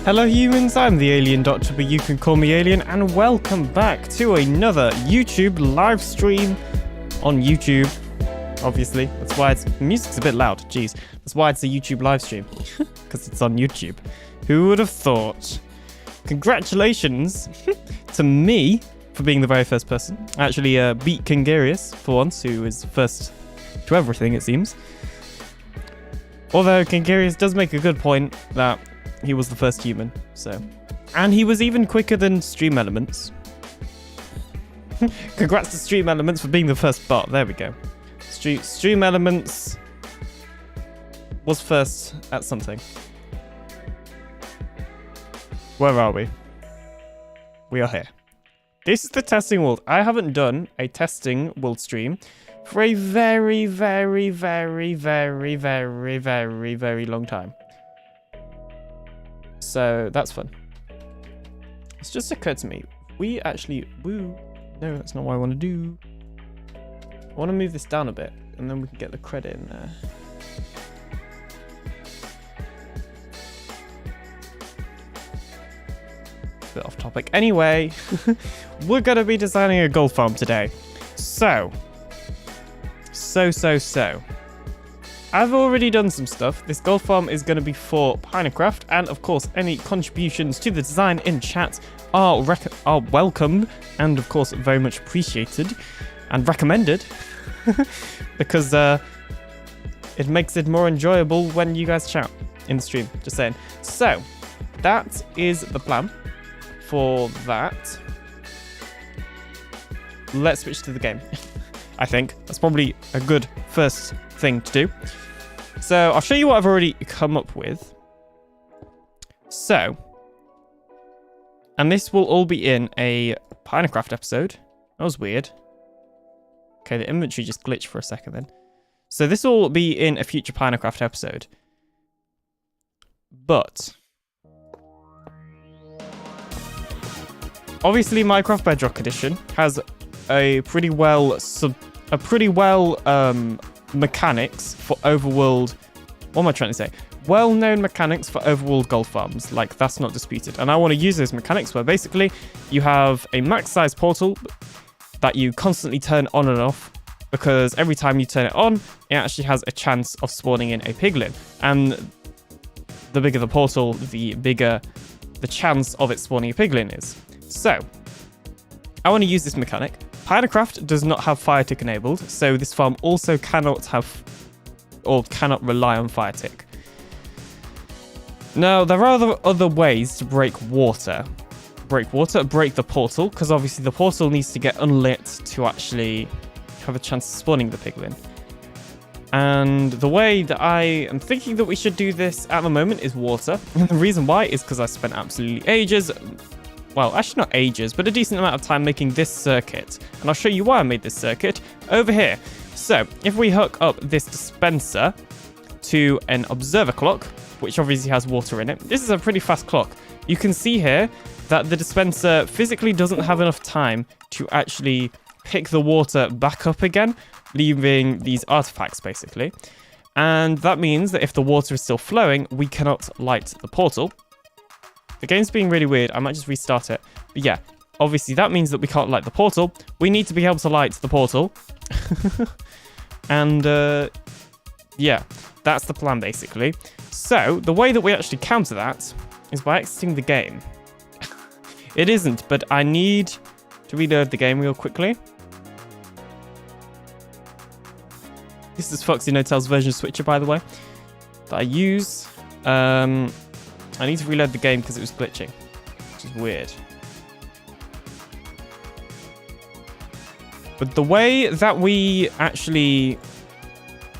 Hello humans, I'm the TheAlienDoctor, but you can call me Alien, and welcome back to another YouTube live stream on YouTube. Obviously, that's why music's a bit loud, jeez. That's why it's a YouTube live stream, because it's on YouTube. Who would have thought? Congratulations to me for being the very first person. I actually beat Kingarius for once, who is first to everything, it seems. Although Kingarius does make a good point that he was the first human, so. And he was even quicker than Stream Elements. Congrats to Stream Elements for being the first bot. There we go. Stream Elements was first at something. Where are we? We are here. This is the testing world. I haven't done a testing world stream for a very, very, very, very, very, very, very long time. So that's fun. It's just occurred to me. We actually... Woo. No, that's not what I want to do. I want to move this down a bit, and then we can get the credit in there. Bit off topic. Anyway, we're going to be designing a gold farm today. So. I've already done some stuff. This gold farm is going to be for PinaCraft, and of course, any contributions to the design in chat are welcome, and of course, very much appreciated and recommended, because it makes it more enjoyable when you guys chat in the stream. Just saying. So, that is the plan for that. Let's switch to the game. I think that's probably a good first thing to do. So I'll show you what I've already come up with. So, and this will all be in a PinaCraft episode. That was weird. Okay, the inventory just glitched for a second then. So this will be in a future PinaCraft episode. But obviously Minecraft Bedrock Edition has a pretty well mechanics for overworld. What am I trying to say? Well-known mechanics for overworld gold farms. Like, that's not disputed. And I want to use those mechanics where basically you have a max-size portal that you constantly turn on and off, because every time you turn it on, it actually has a chance of spawning in a piglin. And the bigger the portal, the bigger the chance of it spawning a piglin is. So, I want to use this mechanic. PinaCraft does not have fire tick enabled, so this farm also cannot have or cannot rely on fire tick. Now, there are other ways to break water. Break the portal, because obviously the portal needs to get unlit to actually have a chance of spawning the piglin. And the way that I am thinking that we should do this at the moment is water. And the reason why is because I spent absolutely ages... Well, actually not ages, but a decent amount of time making this circuit. And I'll show you why I made this circuit over here. So, if we hook up this dispenser to an observer clock, which obviously has water in it, this is a pretty fast clock. You can see here that the dispenser physically doesn't have enough time to actually pick the water back up again, leaving these artifacts basically. And that means that if the water is still flowing, we cannot light the portal. The game's being really weird. I might just restart it. But yeah, obviously that means that we can't light the portal. We need to be able to light the portal. And yeah, that's the plan basically. So the way that we actually counter that is by exiting the game. It isn't, but I need to reload the game real quickly. This is Foxy No-Tail's version switcher, by the way, that I use. I need to reload the game because it was glitching, which is weird. But the way that we actually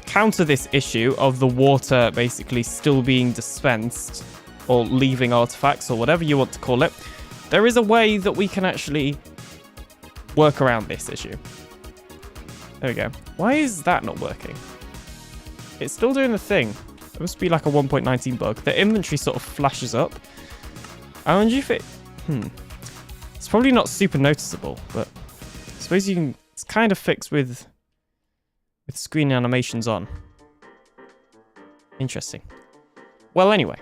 counter this issue of the water basically still being dispensed or leaving artifacts or whatever you want to call it, there is a way that we can actually work around this issue. There we go. Why is that not working? It's still doing the thing. It must be like a 1.19 bug. The inventory sort of flashes up. I wonder if it... It's probably not super noticeable, but I suppose you can... It's kind of fixed with screen animations on. Interesting. Well, anyway.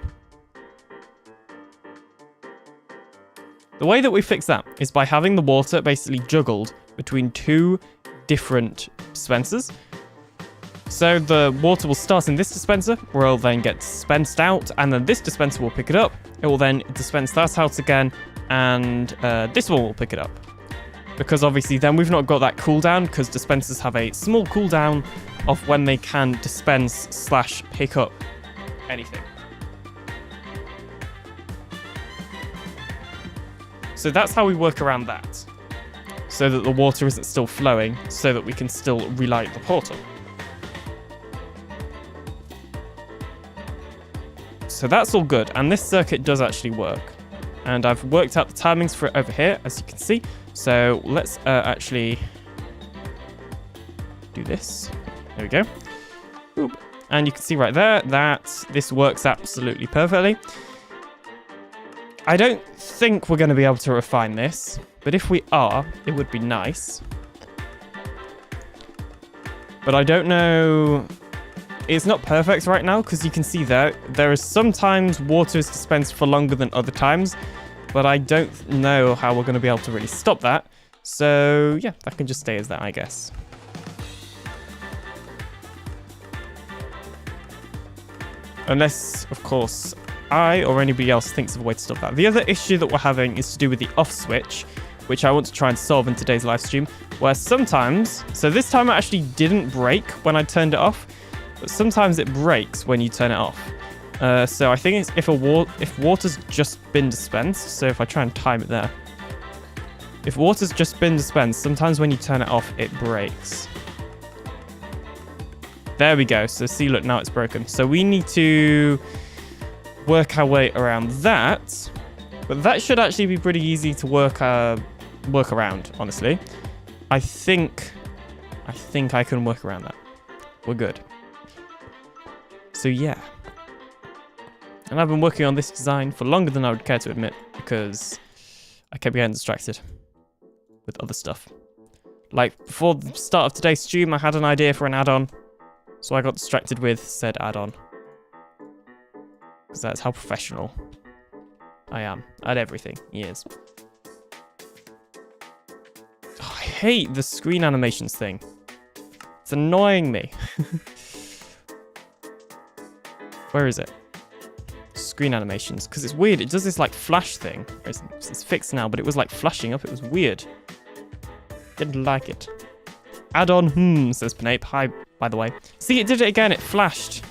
The way that we fix that is by having the water basically juggled between two different dispensers. So the water will start in this dispenser, where it'll then get dispensed out, and then this dispenser will pick it up. It will then dispense that out again, and this one will pick it up. Because obviously then we've not got that cooldown, because dispensers have a small cooldown of when they can dispense / pick up anything. So that's how we work around that. So that the water isn't still flowing, so that we can still relight the portal. So that's all good, and this circuit does actually work. And I've worked out the timings for it over here, as you can see. So let's actually do this. There we go. Boop. And you can see right there that this works absolutely perfectly. I don't think we're going to be able to refine this, but if we are, it would be nice. But I don't know. It's not perfect right now, because you can see there is sometimes water is dispensed for longer than other times, but I don't know how we're going to be able to really stop that. So yeah, that can just stay as that, I guess. Unless, of course, I or anybody else thinks of a way to stop that. The other issue that we're having is to do with the off switch, which I want to try and solve in today's live stream, where sometimes, so this time it actually didn't break when I turned it off, but sometimes it breaks when you turn it off. So I think it's if water's just been dispensed, so if I try and time it there. If water's just been dispensed, sometimes when you turn it off, it breaks. There we go. So see, look, now it's broken. So we need to work our way around that. But that should actually be pretty easy to work around, honestly. I think I can work around that. We're good. So yeah. And I've been working on this design for longer than I would care to admit, because I kept getting distracted with other stuff. Like, before the start of today's stream, I had an idea for an add-on, so I got distracted with said add-on. Because that's how professional I am at everything. Yes. Oh, I hate the screen animations thing. It's annoying me. Where is it? Screen animations, because it's weird. It does this like flash thing. It's fixed now, but it was like flashing up. It was weird. Didn't like it. Add-on, says Pinape. Hi, by the way. See, it did it again. It flashed.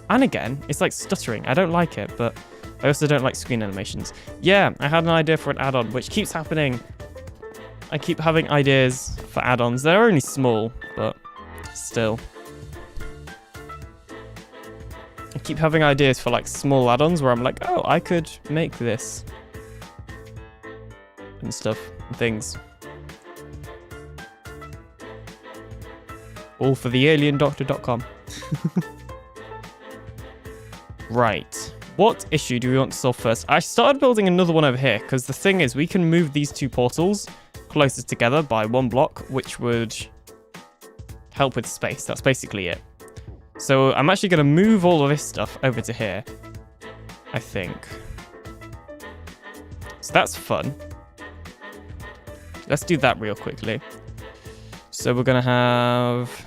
And again, it's like stuttering. I don't like it, but I also don't like screen animations. Yeah, I had an idea for an add-on, which keeps happening. I keep having ideas for add-ons. They're only small, but still. I keep having ideas for like small add-ons where I'm like, oh, I could make this. And stuff and things. All for TheAlienDoctor.com. Right. What issue do we want to solve first? I started building another one over here, because the thing is, we can move these two portals closer together by one block, which would help with space. That's basically it. So I'm actually going to move all of this stuff over to here, I think. So that's fun. Let's do that real quickly. So we're going to have...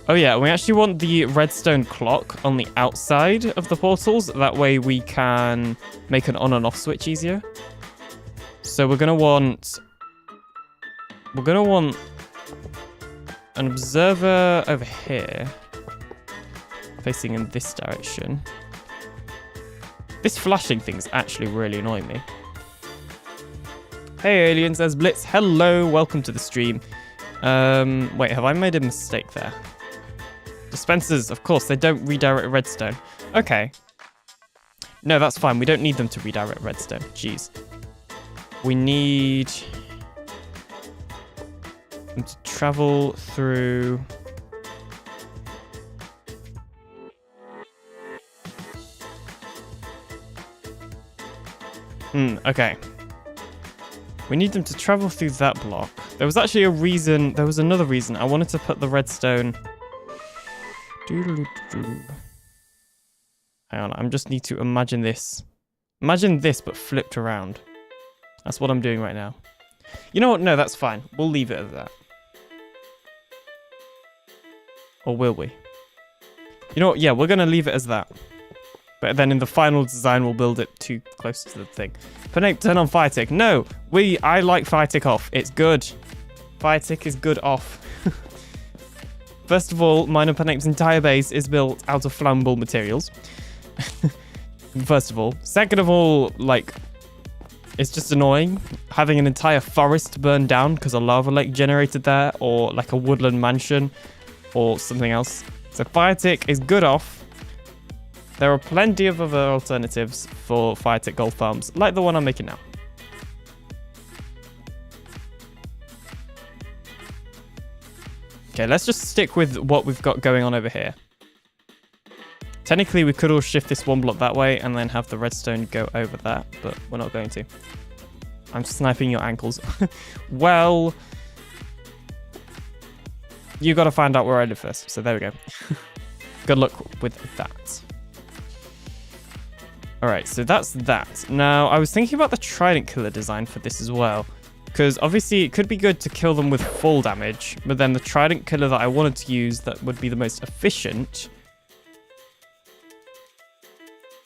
Oh yeah, we actually want the redstone clock on the outside of the portals. That way we can make an on and off switch easier. So we're going to want an observer over here, facing in this direction. This flashing thing's actually really annoying me. Hey Alien, says Blitz. Hello, welcome to the stream. Wait, have I made a mistake there? Dispensers, of course, they don't redirect redstone. Okay. No, that's fine. We don't need them to redirect redstone. Jeez. We need them to travel through... Okay. We need them to travel through that block. There was actually a reason, there was another reason. I wanted to put the redstone... Hang on, I just need to imagine this Imagine this, but flipped around. That's what I'm doing right now. You know what? No, that's fine. We'll leave it at that. Or will we? You know what? Yeah, we're going to leave it as that. But then in the final design, we'll build it too close to the thing. Panape, turn on fire tick. No, I like fire tick off. It's good. Fire tick is good off. First of all, Miner Panape's entire base is built out of flammable materials. First of all. Second of all, like, it's just annoying having an entire forest burned down because a lava lake generated there, or like a woodland mansion, or something else. So fire tick is good off. There are plenty of other alternatives for fire tick gold farms, like the one I'm making now. Okay, let's just stick with what we've got going on over here. Technically, we could all shift this one block that way and then have the redstone go over that, but we're not going to. I'm sniping your ankles. Well, you got to find out where I live first, so there we go. Good luck with that. Alright, so that's that. Now, I was thinking about the Trident killer design for this as well. Because obviously it could be good to kill them with full damage, but then the Trident killer that I wanted to use that would be the most efficient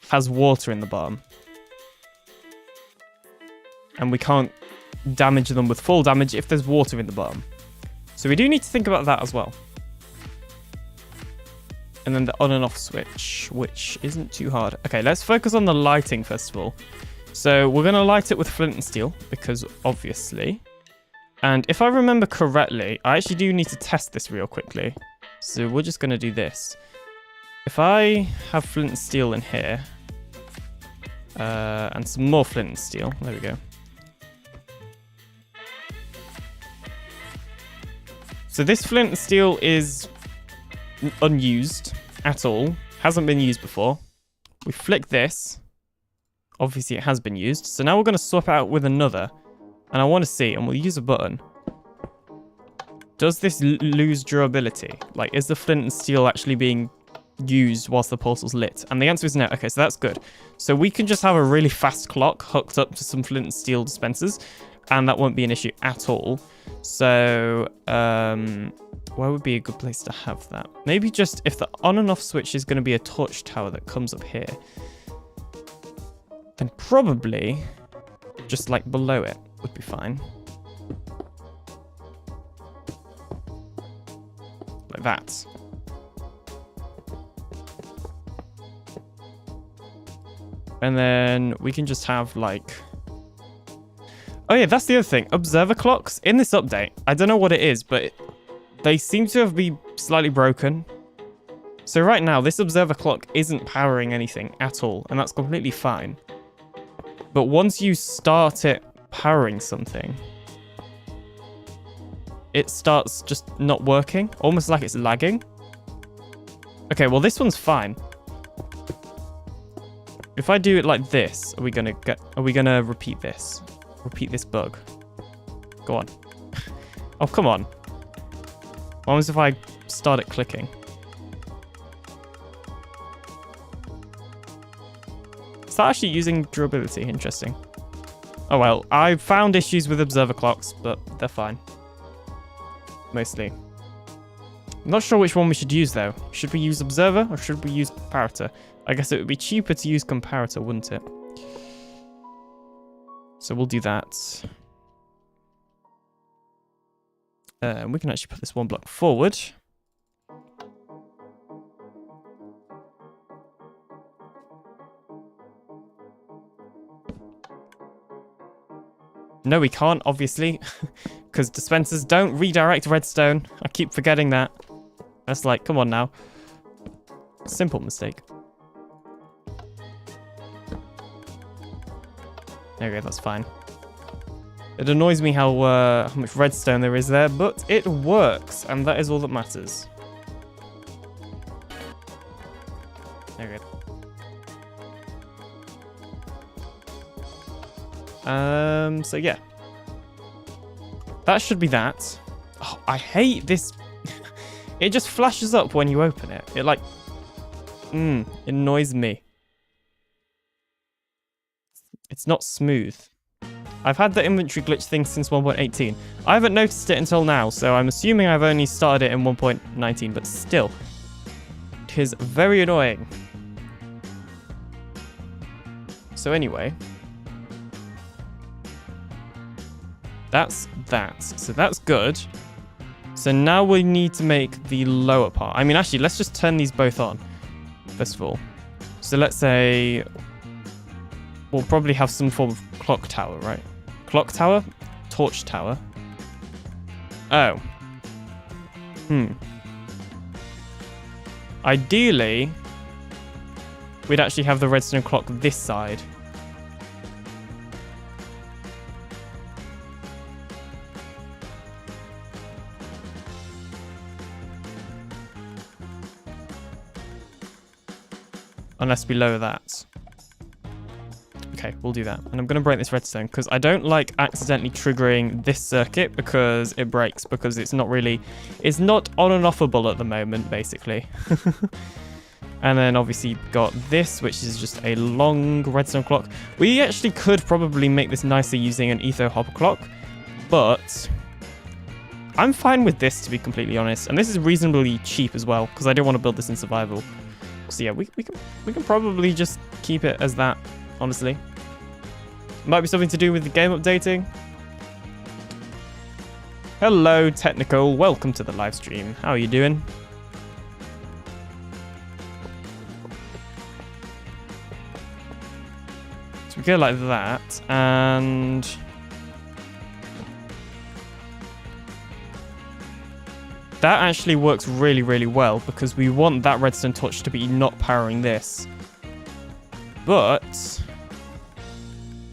has water in the bottom. And we can't damage them with full damage if there's water in the bottom. So we do need to think about that as well. And then the on and off switch, which isn't too hard. Okay, let's focus on the lighting first of all. So we're going to light it with flint and steel, because obviously. And if I remember correctly, I actually do need to test this real quickly. So we're just going to do this. If I have flint and steel in here, and some more flint and steel, there we go. So this flint and steel is unused at all. Hasn't been used before. We flick this. Obviously, it has been used. So now we're going to swap it out with another. And I want to see, and we'll use a button. Does this lose durability? Like, is the flint and steel actually being used whilst the portal's lit? And the answer is no. Okay, so that's good. So we can just have a really fast clock hooked up to some flint and steel dispensers. And that won't be an issue at all. So, where would be a good place to have that? Maybe just if the on and off switch is going to be a torch tower that comes up here. Then probably just like below it would be fine. Like that. And then we can just have like... Oh yeah, that's the other thing. Observer clocks in this update. I don't know what it is, but they seem to have been slightly broken. So right now, this observer clock isn't powering anything at all, and that's completely fine. But once you start it powering something, it starts just not working, almost like it's lagging. Okay, well this one's fine. If I do it like this, are we gonna repeat this? Repeat this bug. Go on. Oh, come on. What happens if I start it clicking? Is that actually using durability? Interesting. Oh well, I found issues with observer clocks, but they're fine. Mostly. I'm not sure which one we should use though. Should we use observer or should we use comparator? I guess it would be cheaper to use comparator, wouldn't it? So we'll do that. And we can actually put this one block forward. No, we can't, obviously, because dispensers don't redirect redstone. I keep forgetting that. That's like, come on now. Simple mistake. There we go, that's fine. It annoys me how much redstone there is there, but it works, and that is all that matters. There we go. So yeah. That should be that. Oh, I hate this. It just flashes up when you open it. It like, it annoys me. It's not smooth. I've had the inventory glitch thing since 1.18. I haven't noticed it until now, so I'm assuming I've only started it in 1.19, but still. It is very annoying. So anyway. That's that. So that's good. So now we need to make the lower part. I mean, actually, let's just turn these both on, first of all. So let's say we'll probably have some form of clock tower, right? Clock tower? Torch tower. Oh. Ideally, we'd actually have the redstone clock this side. Unless we lower that. Okay, we'll do that. And I'm going to break this redstone because I don't like accidentally triggering this circuit because it breaks, because it's not really, it's not on and offable at the moment, basically. And then obviously you've got this, which is just a long redstone clock. We actually could probably make this nicer using an etho hopper clock, but I'm fine with this, to be completely honest. And this is reasonably cheap as well, because I don't want to build this in survival. So yeah, we can probably just keep it as that, honestly. Might be something to do with the game updating. Hello, Technical. Welcome to the live stream. How are you doing? So we go like that, and that actually works really, really well because we want that redstone torch to be not powering this. But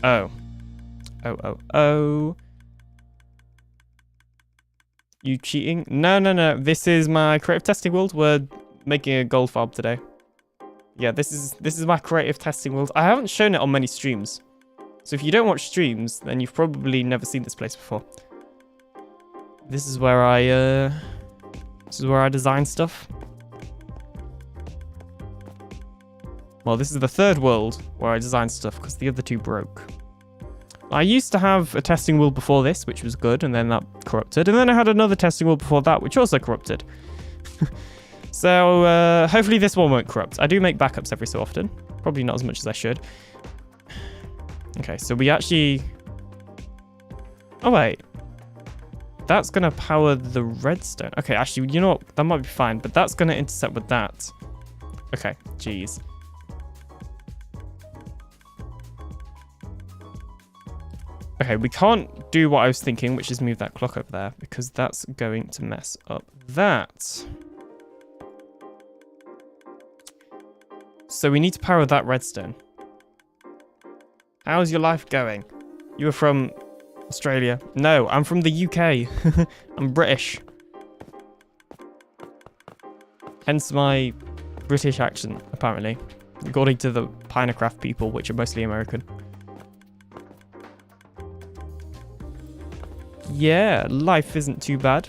oh. You cheating? No. This is my creative testing world. We're making a gold farm today. Yeah, this is my creative testing world. I haven't shown it on many streams. So if you don't watch streams, then you've probably never seen this place before. This is where I design stuff. Well, this is the third world where I design stuff because the other two broke. I used to have a testing world before this, which was good, and then that corrupted. And then I had another testing world before that, which also corrupted. So hopefully this one won't corrupt. I do make backups every so often. Probably not as much as I should. Okay, so we actually... Oh, wait. That's going to power the redstone. Okay, actually, you know what? That might be fine, but that's going to intersect with that. Okay, jeez. Okay, we can't do what I was thinking, which is move that clock over there, because that's going to mess up that. So we need to power that redstone. How's your life going? You were from Australia. No, I'm from the UK. I'm British. Hence my British accent, apparently. According to the PinaCraft people, which are mostly American. Yeah, life isn't too bad.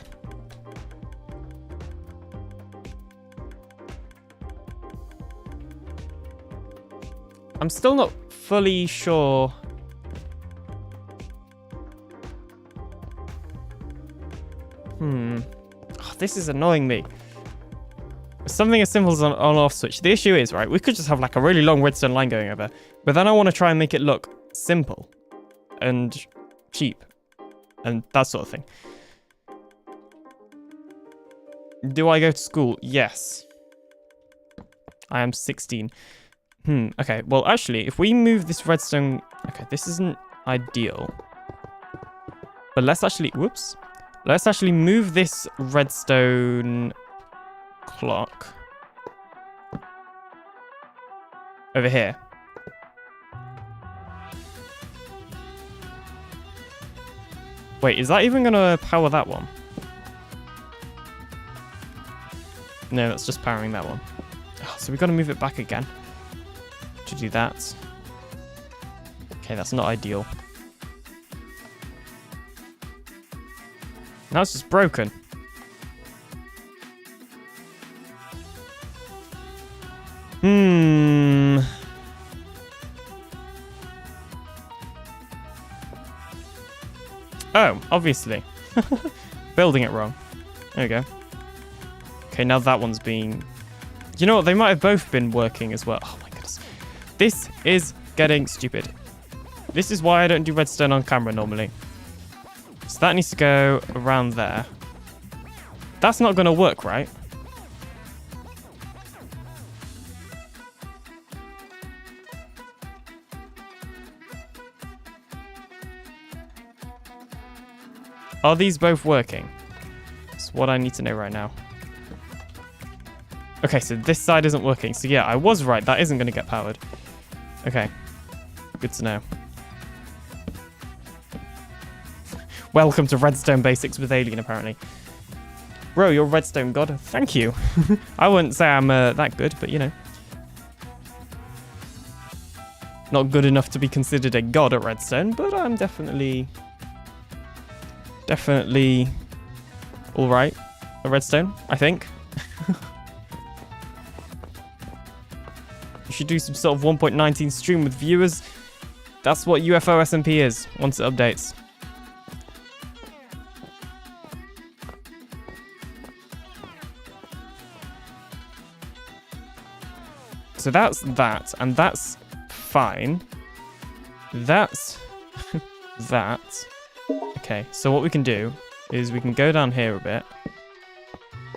I'm still not fully sure. Oh, this is annoying me. Something as simple as an on-off switch. The issue is, right, we could just have like a really long redstone line going over, but then I want to try and make it look simple and cheap and that sort of thing. Do I go to school? Yes. I am 16. Okay, well, actually, if we move this redstone... Okay, this isn't ideal. But let's actually... Whoops. Let's actually move this redstone clock over here. Wait, is that even going to power that one? No, that's just powering that one. Oh, so we've got to move it back again to do that. Okay, that's not ideal. Now it's just broken. Oh, obviously. Building it wrong. There we go. Okay, now that one's been... You know what? They might have both been working as well. Oh my goodness. This is getting stupid. This is why I don't do redstone on camera normally. So that needs to go around there. That's not going to work, right? Are these both working? That's what I need to know right now. Okay, so this side isn't working. So yeah, I was right. That isn't going to get powered. Okay. Good to know. Welcome to Redstone Basics with Alien, apparently. Bro, you're Redstone God. Thank you. I wouldn't say I'm that good, but you know. Not good enough to be considered a god at Redstone, but I'm definitely all right at Redstone, I think. You should do some sort of 1.19 stream with viewers. That's what UFO SMP is once it updates. So that's that, and that's fine. That's that. Okay, so what we can do is we can go down here a bit,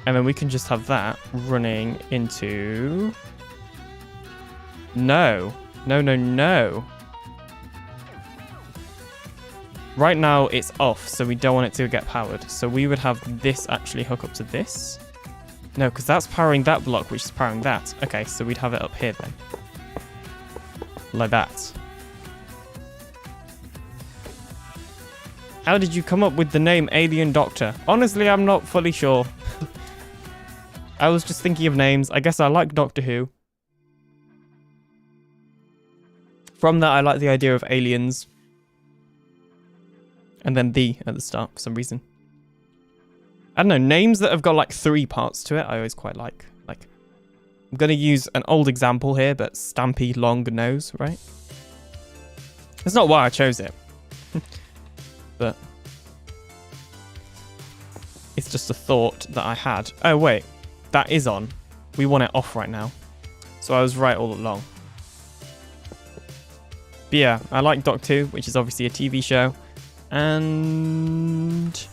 and then we can just have that running into... No. No, no, no. Right now it's off, so we don't want it to get powered. So we would have this actually hook up to this. No, because that's powering that block, which is powering that. Okay, so we'd have it up here then. Like that. How did you come up with the name AlienDoctor? Honestly, I'm not fully sure. I was just thinking of names. I guess I like Doctor Who. From that, I like the idea of aliens. And then the at the start for some reason. I don't know, names that have got like 3 parts to it, I always quite like. Like, I'm going to use an old example here, but Stampy Long Nose, right? That's not why I chose it. But it's just a thought that I had. Oh, wait. That is on. We want it off right now. So I was right all along. But yeah, I like Doctor Who, which is obviously a TV show. And...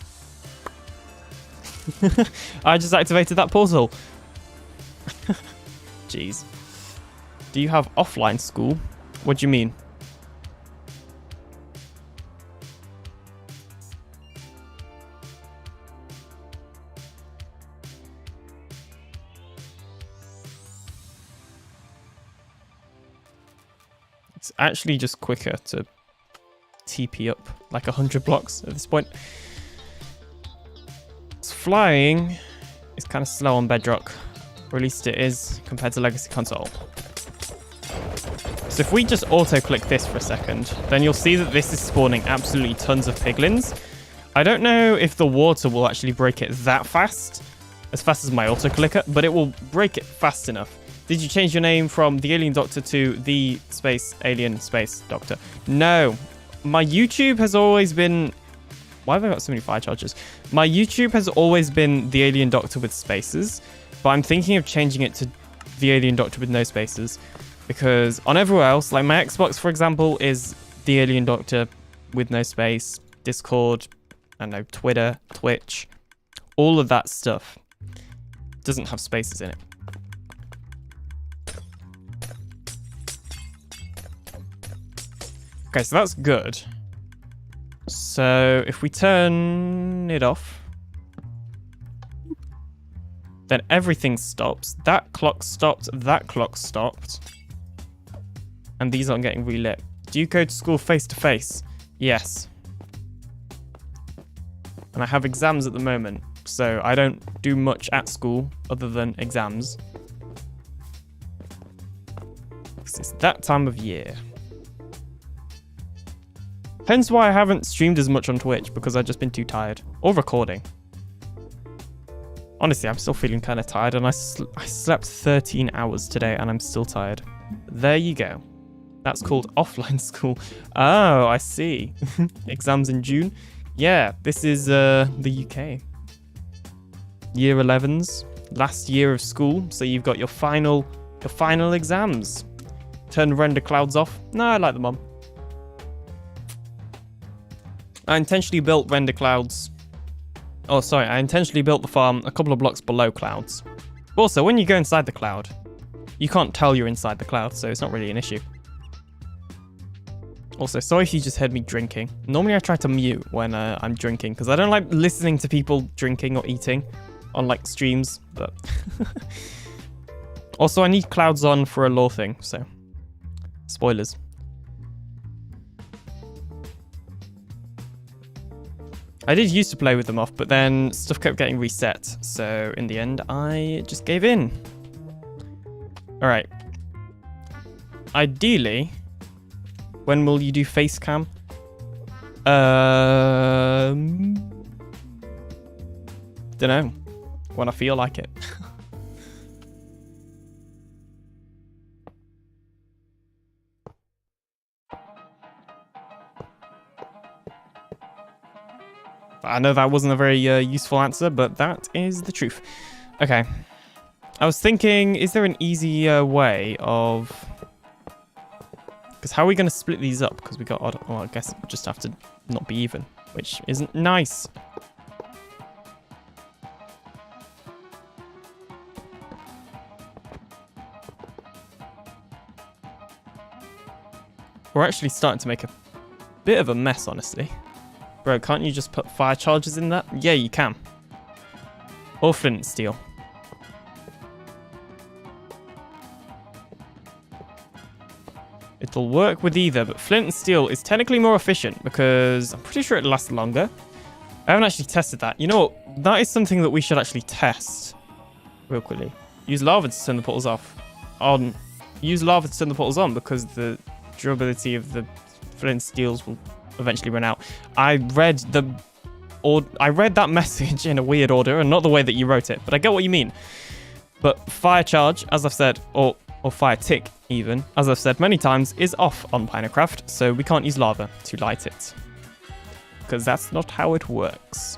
I just activated that portal. Jeez. Do you have offline school? What do you mean? It's actually just quicker to TP up like 100 blocks at this point. Flying is kind of slow on Bedrock, or at least it is compared to Legacy Console. So if we just auto-click this for a second, then you'll see that this is spawning absolutely tons of piglins. I don't know if the water will actually break it that fast as my auto-clicker, but it will break it fast enough. Did you change your name from TheAlienDoctor to the Space Alien Space Doctor? No, my YouTube has always been... Why have I got so many fire charges? My YouTube has always been TheAlienDoctor with spaces, but I'm thinking of changing it to TheAlienDoctor with no spaces, because on everywhere else, like my Xbox, for example, is TheAlienDoctor with no space, Discord, I don't know, Twitter, Twitch, all of that stuff doesn't have spaces in it. Okay, so that's good. So if we turn it off, then everything stops. That clock stopped, that clock stopped. And these aren't getting relit. Do you go to school face to face? Yes. And I have exams at the moment, so I don't do much at school other than exams. It's that time of year. Hence why I haven't streamed as much on Twitch, because I've just been too tired. Or recording. Honestly, I'm still feeling kind of tired, and I slept 13 hours today, and I'm still tired. There you go. That's called offline school. Oh, I see. Exams in June. Yeah, this is the UK. Year 11s, last year of school, so you've got your final exams. Turn render clouds off. No, I like them on. I intentionally built render clouds. Oh, sorry, I intentionally built the farm a couple of blocks below clouds. Also, when you go inside the cloud, you can't tell you're inside the cloud, so it's not really an issue. Also, sorry if you just heard me drinking. Normally I try to mute when I'm drinking, because I don't like listening to people drinking or eating on like streams, but... Also, I need clouds on for a lore thing, so... Spoilers. I did used to play with them off, but then stuff kept getting reset, so in the end, I just gave in. Alright. Ideally, when will you do face cam? Dunno. When I feel like it. I know that wasn't a very useful answer, but that is the truth. Okay. I was thinking, is there an easier way of... Because how are we going to split these up? Because we got odd... Well, I guess we'll just have to not be even, which isn't nice. We're actually starting to make a bit of a mess, honestly. Bro, can't you just put fire charges in that? Yeah, you can. Or flint and steel. It'll work with either, but flint and steel is technically more efficient because I'm pretty sure it lasts longer. I haven't actually tested that. You know what? That is something that we should actually test real quickly. Use lava to turn the portals off. Use lava to turn the portals on because the durability of the flint and steels will eventually run out. I read that message in a weird order and not the way that you wrote it, but I get what you mean. But fire charge, as I've said, or fire tick even, as I've said many times, is off on PinaCraft, so we can't use lava to light it. Because that's not how it works.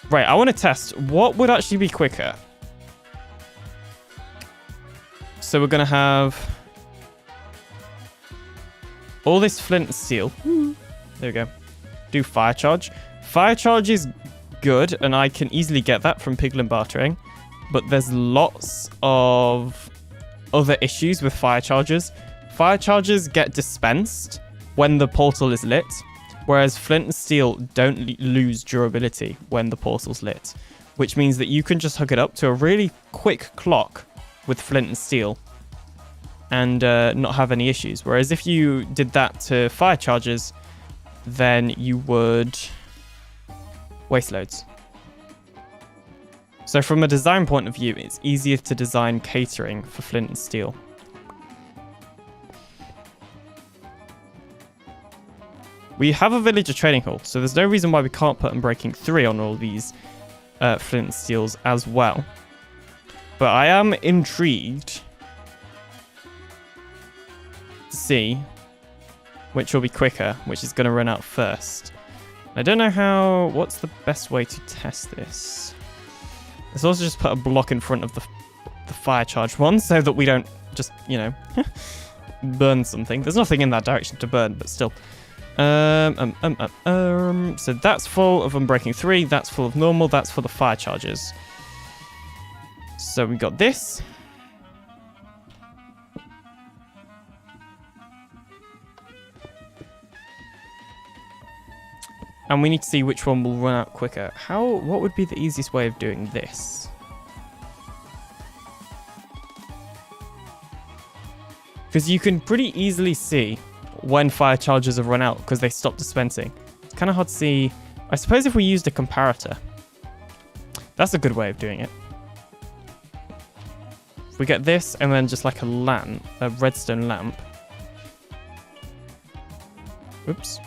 Right, I want to test what would actually be quicker. So we're going to have all this flint and steel. There we go. Do fire charge. Fire charge is good, and I can easily get that from piglin bartering. But there's lots of other issues with fire charges. Fire charges get dispensed when the portal is lit, whereas flint and steel don't lose durability when the portal's lit, which means that you can just hook it up to a really quick clock with flint and steel and not have any issues. Whereas if you did that to fire charges, then you would waste loads. So from a design point of view, it's easier to design catering for flint and steel. We have a villager trading hall, so there's no reason why we can't put Unbreaking 3 on all these flint and steels as well. But I am intrigued to see which will be quicker, which is going to run out first. I don't know what's the best way to test this. Let's also just put a block in front of the fire charge one so that we don't just, you know, burn something. There's nothing in that direction to burn, but still. So that's full of Unbreaking 3, that's full of normal, that's for the fire charges. So we got this. And we need to see which one will run out quicker. What would be the easiest way of doing this? Because you can pretty easily see when fire charges have run out because they stop dispensing. It's kind of hard to see. I suppose if we used a comparator, that's a good way of doing it. If we get this and then just like a redstone lamp. Oops.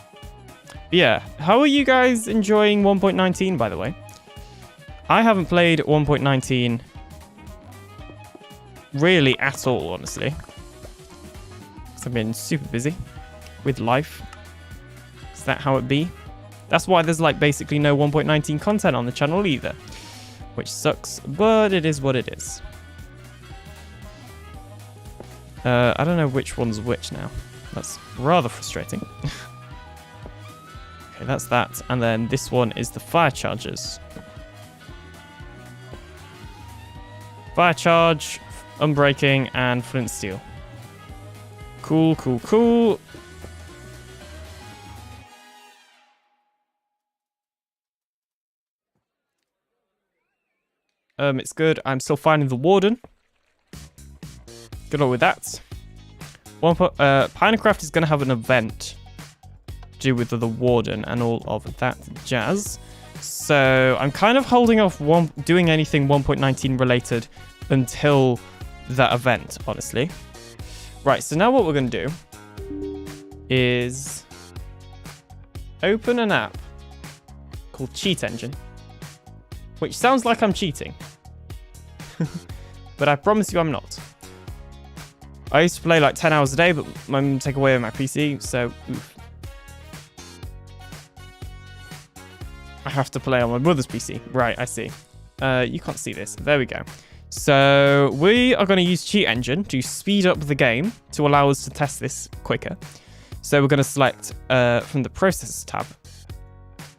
Yeah, how are you guys enjoying 1.19, by the way? I haven't played 1.19 really at all, honestly. Because I've been super busy with life. Is that how it be? That's why there's like basically no 1.19 content on the channel either, which sucks, but it is what it is. I don't know which one's which now. That's rather frustrating. Okay, that's that. And then this one is the fire chargers. Fire charge, unbreaking, and flint steel. Cool, cool, cool. It's good. I'm still finding the warden. Good luck with that. PinaCraft is going to have an event to do with the warden and all of that jazz. So I'm kind of holding off doing anything 1.19 related until that event, honestly. Right, so now what we're going to do is open an app called Cheat Engine, which sounds like I'm cheating. But I promise you I'm not. I used to play like 10 hours a day, but my mum take away my PC, so oof. I have to play on my brother's PC. Right, I see. You can't see this. There we go. So we are going to use Cheat Engine to speed up the game to allow us to test this quicker. So we're going to select from the Processes tab,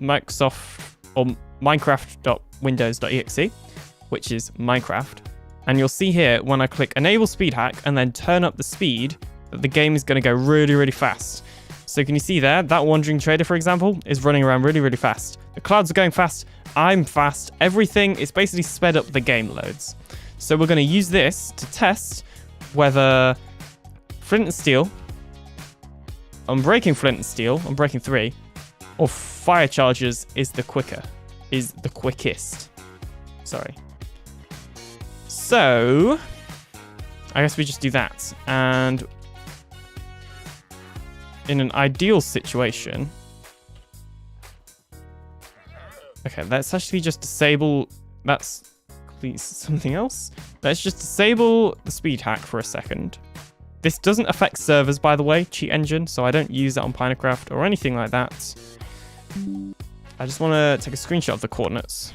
Microsoft or Minecraft.windows.exe, which is Minecraft. And you'll see here when I click Enable Speed Hack and then turn up the speed, that the game is going to go really, really fast. So can you see there, that Wandering Trader, for example, is running around really, really fast. The clouds are going fast. I'm fast. Everything is basically sped up the game loads. So we're going to use this to test whether Flint and Steel, Unbreaking Flint and Steel, Unbreaking 3, or Fire Chargers is the quickest. Sorry. So I guess we just do that. And in an ideal situation, okay, let's actually just disable, that's please something else. Let's just disable the speed hack for a second. This doesn't affect servers, by the way, Cheat Engine, so I don't use that on PinaCraft or anything like that. I just want to take a screenshot of the coordinates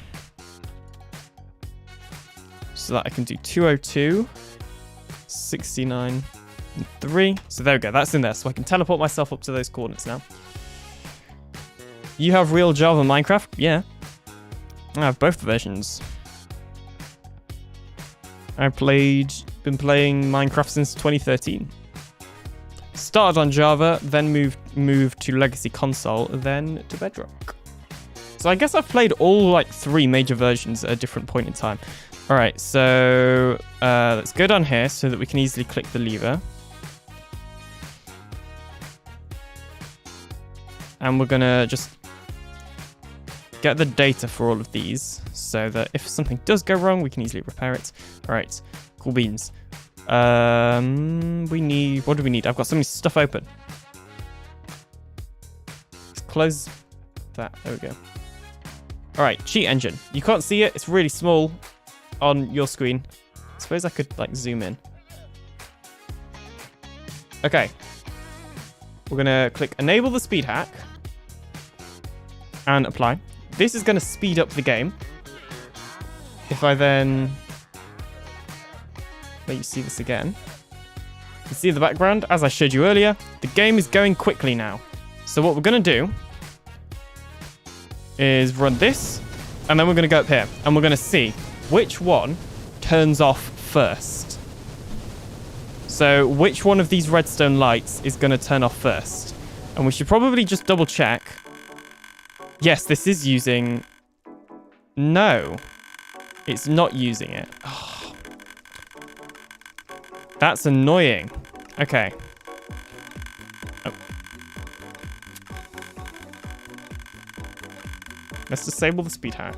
so that I can do 202, 69, and 3. So there we go, that's in there, so I can teleport myself up to those coordinates now. You have real Java Minecraft? Yeah. I have both versions. I've been playing Minecraft since 2013. Started on Java, then moved to Legacy Console, then to Bedrock. So I guess I've played all like 3 major versions at a different point in time. All right, so let's go down here so that we can easily click the lever. And we're gonna just get the data for all of these so that if something does go wrong, we can easily repair it. All right, cool beans. What do we need? I've got so many stuff open. Let's close that, there we go. All right, Cheat Engine. You can't see it, it's really small on your screen. I suppose I could like zoom in. Okay. We're gonna click Enable the Speed Hack and apply. This is gonna speed up the game. If I then let you see this again, you can see the background, as I showed you earlier, the game is going quickly now. So what we're gonna do is run this, and then we're gonna go up here, and we're gonna see which one turns off first. So which one of these redstone lights is gonna turn off first? And we should probably just double check. Yes, this is using... No. It's not using it. Oh. That's annoying. Okay. Oh. Let's disable the speed hack.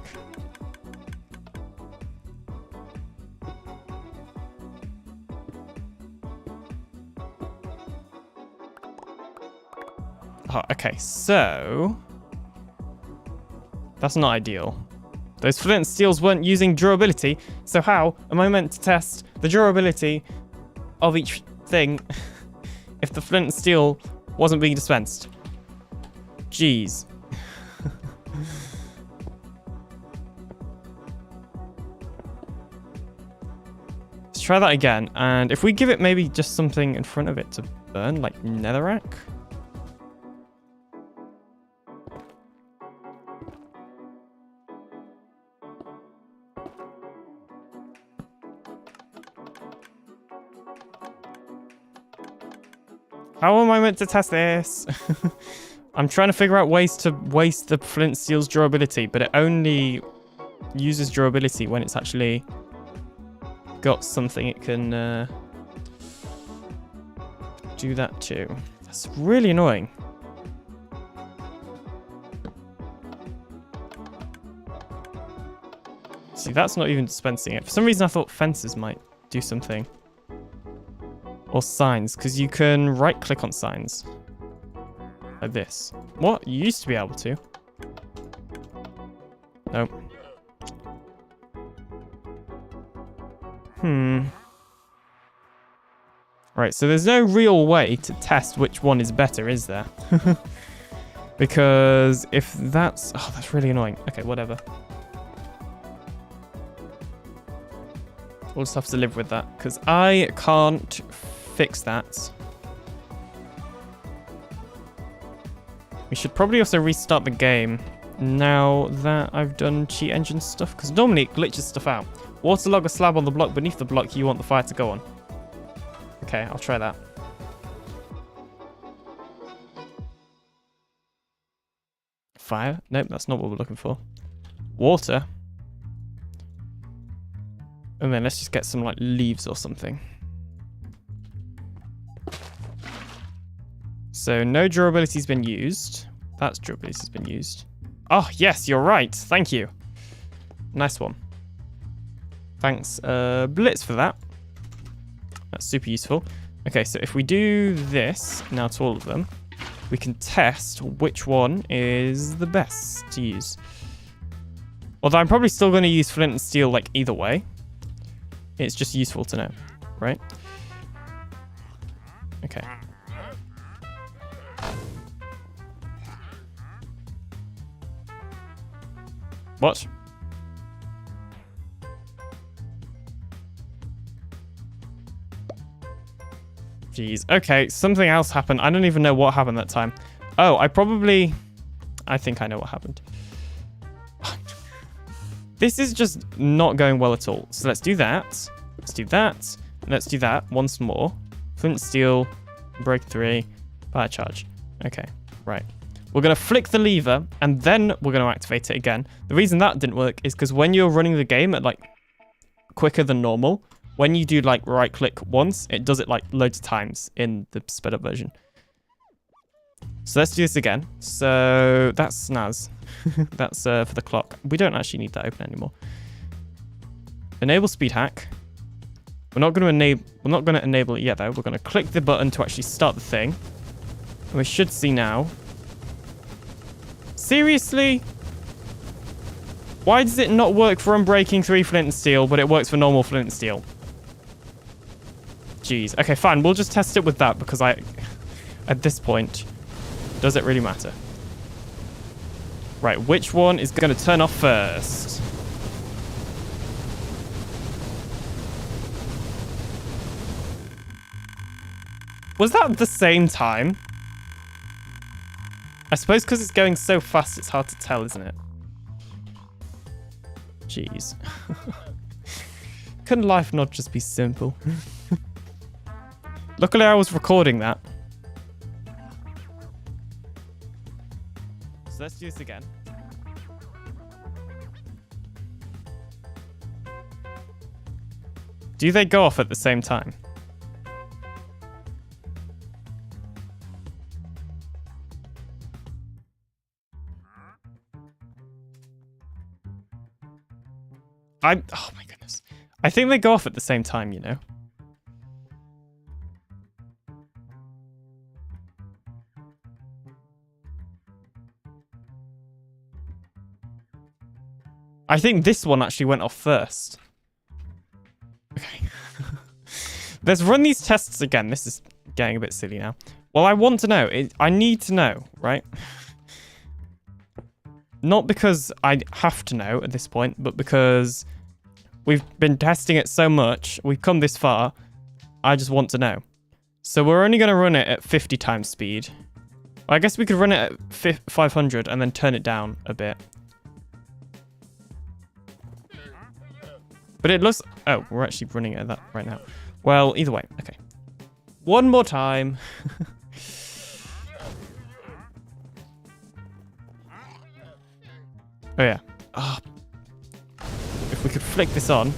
Oh, okay, so... That's not ideal. Those flint and steels weren't using durability, so how am I meant to test the durability of each thing if the flint and steel wasn't being dispensed? Jeez. try that again. And if we give it maybe just something in front of it to burn, like netherrack. How am I meant to test this? I'm trying to figure out ways to waste the flint steel's durability, but it only uses durability when it's actually got something it can do that to. That's really annoying. See, that's not even dispensing it. For some reason, I thought fences might do something. Or signs, because you can right-click on signs. Like this. What? You used to be able to. Nope. Right, so there's no real way to test which one is better, is there? Because if that's... Oh, that's really annoying. Okay, whatever. We'll just have to live with that, because I can't fix that. We should probably also restart the game now that I've done cheat engine stuff, because normally it glitches stuff out. Waterlog a slab on the block beneath the block you want the fire to go on. Okay, I'll try that. Fire? Nope, that's not what we're looking for. Water. And then let's just get some like leaves or something. So no durability's been used. That's durability's been used. Oh, yes, you're right. Thank you. Nice one. Thanks, Blitz, for that. That's super useful. Okay, so if we do this now to all of them, we can test which one is the best to use. Although I'm probably still going to use flint and steel like either way. It's just useful to know, right? Okay. What? Jeez. Okay, something else happened. I don't even know what happened that time. Oh, I think I know what happened. This is just not going well at all. So let's do that. Let's do that. Let's do that once more. Flint, steel, break 3, fire charge. Okay, right. We're going to flick the lever, and then we're going to activate it again. The reason that didn't work is because when you're running the game at, like, quicker than normal, when you do, like, right-click once, it does it, like, loads of times in the sped-up version. So let's do this again. So that's snaz. That's for the clock. We don't actually need that open anymore. Enable speed hack. We're not going to enable it yet, though. We're going to click the button to actually start the thing. And we should see now. Seriously? Why does it not work for Unbreaking 3 flint and steel, but it works for normal flint and steel? Jeez. Okay, fine. We'll just test it with that because at this point, does it really matter? Right, which one is going to turn off first? Was that at the same time? I suppose because it's going so fast, it's hard to tell, isn't it? Jeez. Couldn't life not just be simple? Luckily, I was recording that. So let's do this again. Do they go off at the same time? Oh my goodness. I think they go off at the same time, you know. I think this one actually went off first. Okay. Let's run these tests again. This is getting a bit silly now. Well, I want to know. I need to know, right? Not because I have to know at this point, but because We've been testing it so much. We've come this far. I just want to know. So we're only going to run it at 50 times speed. Well, I guess we could run it at 500 and then turn it down a bit. But it looks... Oh, we're actually running it at that right now. Well, either way. Okay. One more time. Oh, yeah. Oh. If we could flick this on.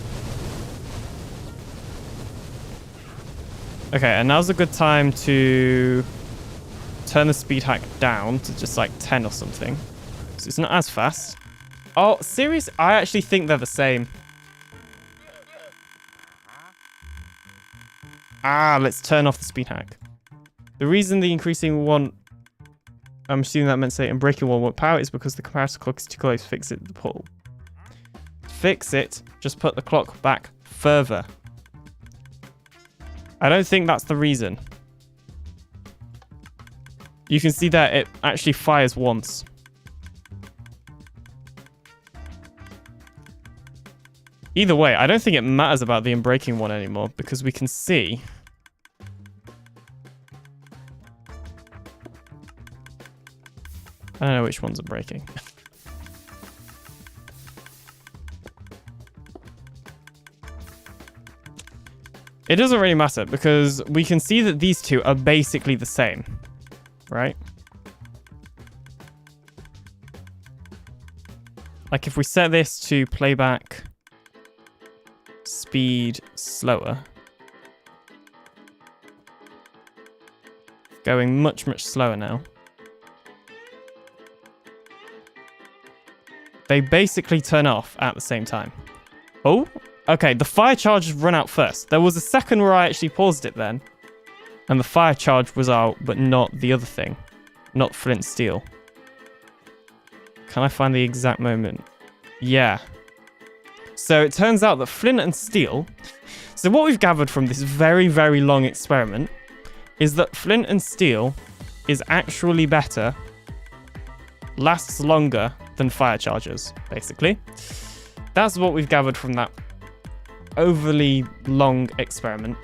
Okay, and now's a good time to turn the speed hack down to just like 10 or something. So it's not as fast. Oh, serious? I actually think they're the same. Ah, let's turn off the speed hack. The reason the increasing one, I'm assuming that meant say and breaking one won't power, is because the comparison clock is too close. Fix it, the portal. Fix it, just put the clock back further. I don't think that's the reason. You can see that it actually fires once. Either way, I don't think it matters about the unbreaking one anymore because we can see. I don't know which ones are breaking. It doesn't really matter because we can see that these two are basically the same, right? Like if we set this to playback speed slower, going much, much slower now. They basically turn off at the same time. Oh, okay, the fire charges run out first. There was a second where I actually paused it then, and the fire charge was out, but not the other thing, not flint and steel. Can I find the exact moment? Yeah. So it turns out that flint and steel... So what we've gathered from this very, very long experiment is that flint and steel is actually better, lasts longer than fire charges, basically. That's what we've gathered from that overly long experiment.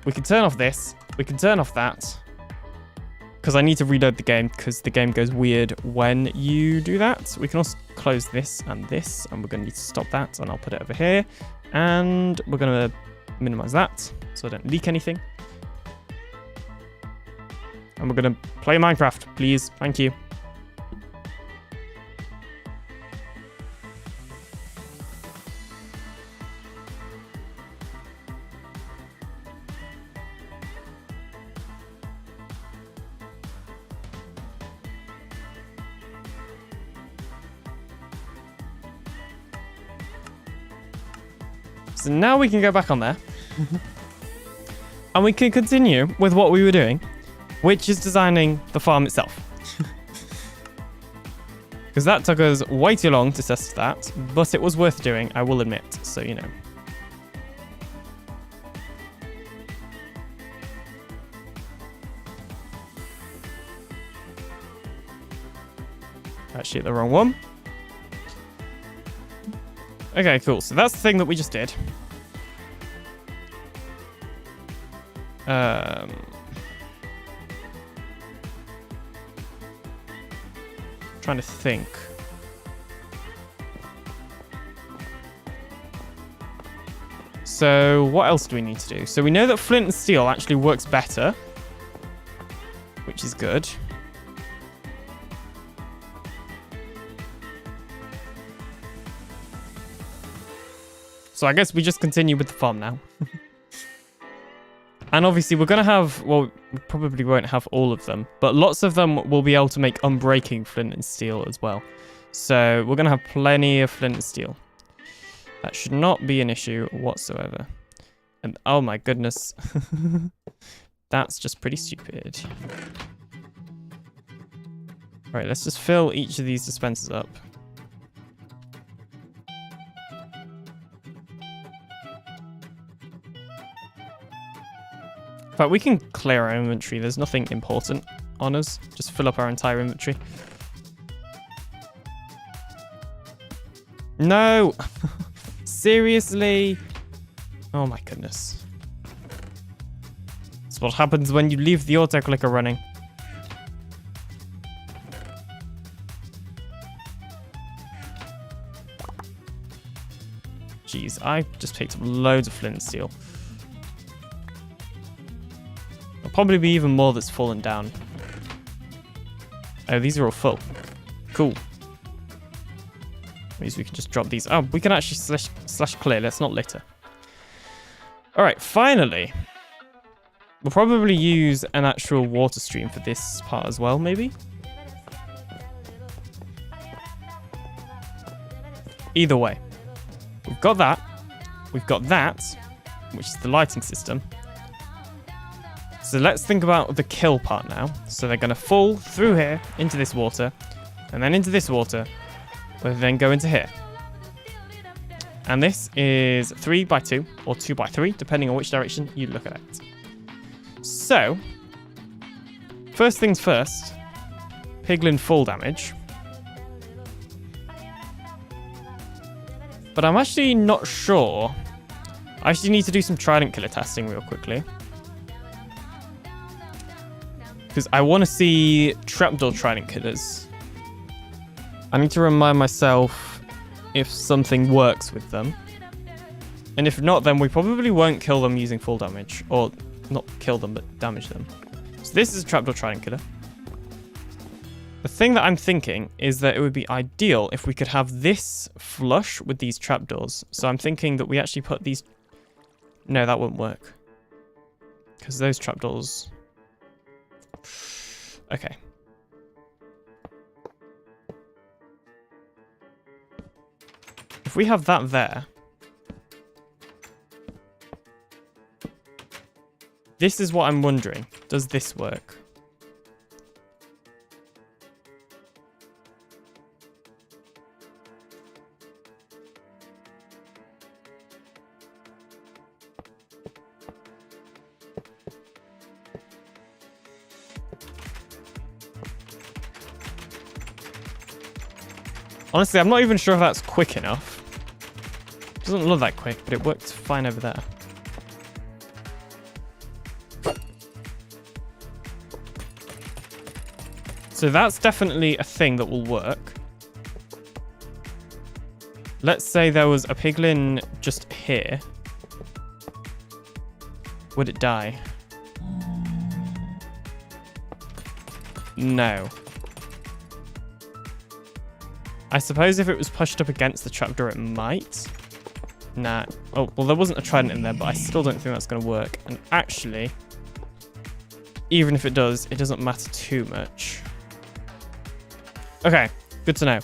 We can turn off this. We can turn off that. Because I need to reload the game because the game goes weird when you do that. We can also close this, and we're going to need to stop that, and I'll put it over here. And we're going to minimize that so I don't leak anything. And we're going to play Minecraft, please. Thank you. So now we can go back on there. And we can continue with what we were doing, which is designing the farm itself. Because that took us way too long to test that, but it was worth doing, I will admit, so you know. Actually, the wrong one. Okay, cool. So that's the thing that we just did. Trying to think. So what else do we need to do? So we know that flint and steel actually works better, which is good. So I guess we just continue with the farm now. And obviously we're going to have, well, we probably won't have all of them, but lots of them will be able to make unbreaking flint and steel as well. So we're going to have plenty of flint and steel. That should not be an issue whatsoever. And oh my goodness. That's just pretty stupid. All right, let's just fill each of these dispensers up. In fact, we can clear our inventory. There's nothing important on us. Just fill up our entire inventory. No! Seriously? Oh my goodness. That's what happens when you leave the auto-clicker running. Jeez, I just picked up loads of flint and steel. There'll probably be even more that's fallen down. Oh, these are all full. Cool. Means we can just drop these. Oh, we can actually slash clear. Let's not litter. All right, finally. We'll probably use an actual water stream for this part as well, maybe. Either way. We've got that. We've got that, which is the lighting system. So let's think about the kill part now. So they're going to fall through here into this water, and then into this water, but then go into here. And this is 3x2 or 2x3, depending on which direction you look at it. So, first things first, piglin fall damage. But I'm actually not sure. I actually need to do some Trident killer testing real quickly. Because I want to see trapdoor Trident killers. I need to remind myself if something works with them. And if not, then we probably won't kill them using full damage. Or not kill them, but damage them. So this is a trapdoor Trident killer. The thing that I'm thinking is that it would be ideal if we could have this flush with these trapdoors. So I'm thinking that we actually put these... No, that wouldn't work. Because those trapdoors... Okay. If we have that there... This is what I'm wondering. Does this work? Honestly, I'm not even sure if that's quick enough. It doesn't look that quick, but it worked fine over there. So that's definitely a thing that will work. Let's say there was a piglin just here. Would it die? No. I suppose if it was pushed up against the trapdoor, it might. Nah. Oh, well, there wasn't a trident in there, but I still don't think that's going to work. And actually, even if it does, it doesn't matter too much. Okay, good to know.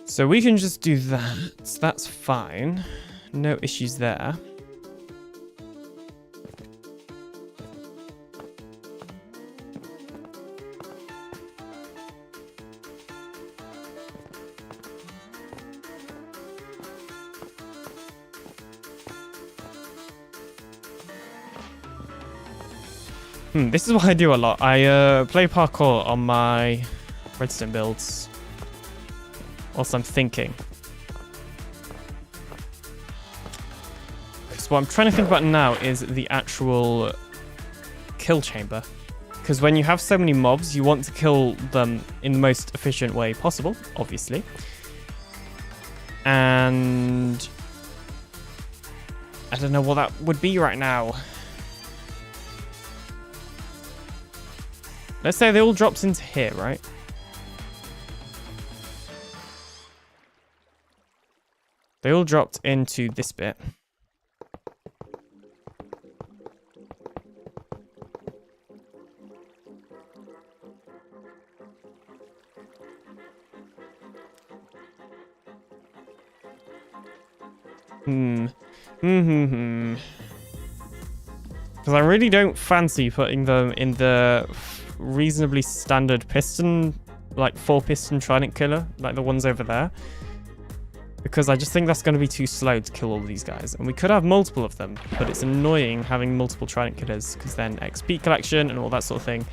So we can just do that. That's fine. No issues there. This is what I do a lot. I play parkour on my redstone builds whilst I'm thinking. So what I'm trying to think about now is the actual kill chamber. Because when you have so many mobs, you want to kill them in the most efficient way possible, obviously. And I don't know what that would be right now. Let's say they all dropped into here, right? They all dropped into this bit. Because I really don't fancy putting them in the reasonably standard piston, like 4-piston Trident killer, like the ones over there. because I just think that's going to be too slow to kill all of these guys. And we could have multiple of them, but it's annoying having multiple Trident killers because then XP collection and all that sort of thing.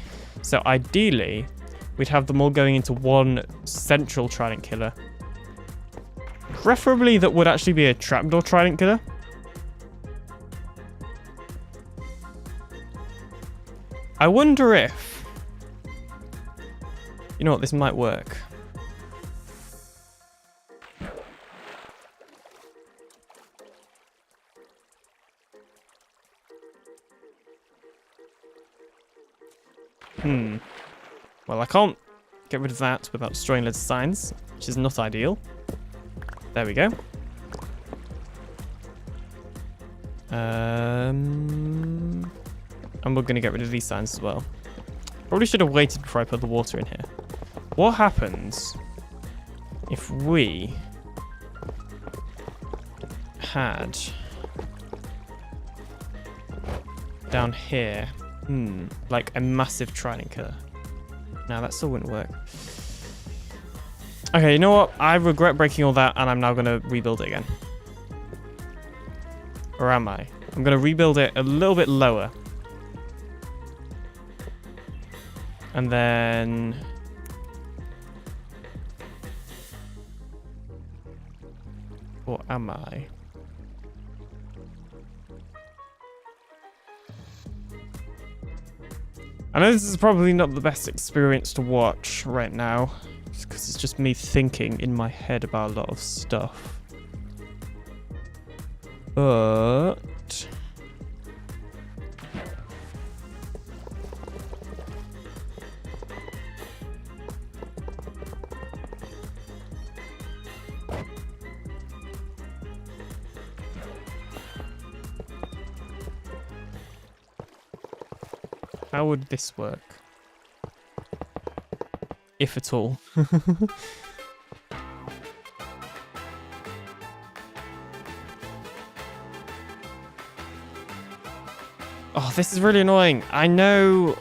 So ideally, we'd have them all going into one central Trident killer. Preferably that would actually be a trapdoor Trident killer. I wonder if... You know what, this might work. Well, I can't get rid of that without destroying loads of signs, which is not ideal. There we go. And we're going to get rid of these signs as well. Probably should have waited before I put the water in here. What happens if we had down here, like a massive Trident killer? No, that still wouldn't work. Okay, you know what? I regret breaking all that, and I'm now going to rebuild it again. Or am I? I'm going to rebuild it a little bit lower. And then... Or am I? I know this is probably not the best experience to watch right now, because it's just me thinking in my head about a lot of stuff. But... how would this work? If at all. Oh, this is really annoying. I know...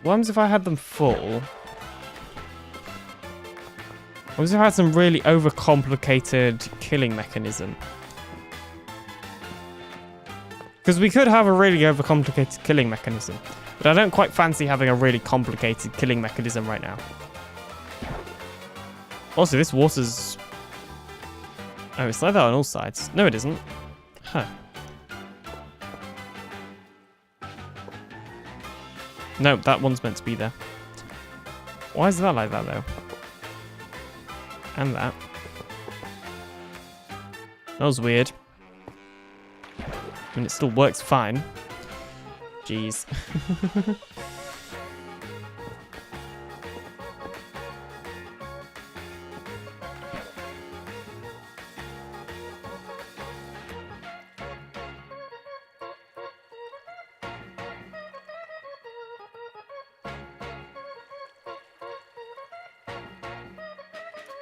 What happens if I had them full? What if I had some really overcomplicated killing mechanism? Because we could have a really overcomplicated killing mechanism, but I don't quite fancy having a really complicated killing mechanism right now. Also, this water's... Oh, it's like that on all sides. No, it isn't. Huh. No, that one's meant to be there. Why is that like that, though? And that. That was weird. I mean, it still works fine. Jeez.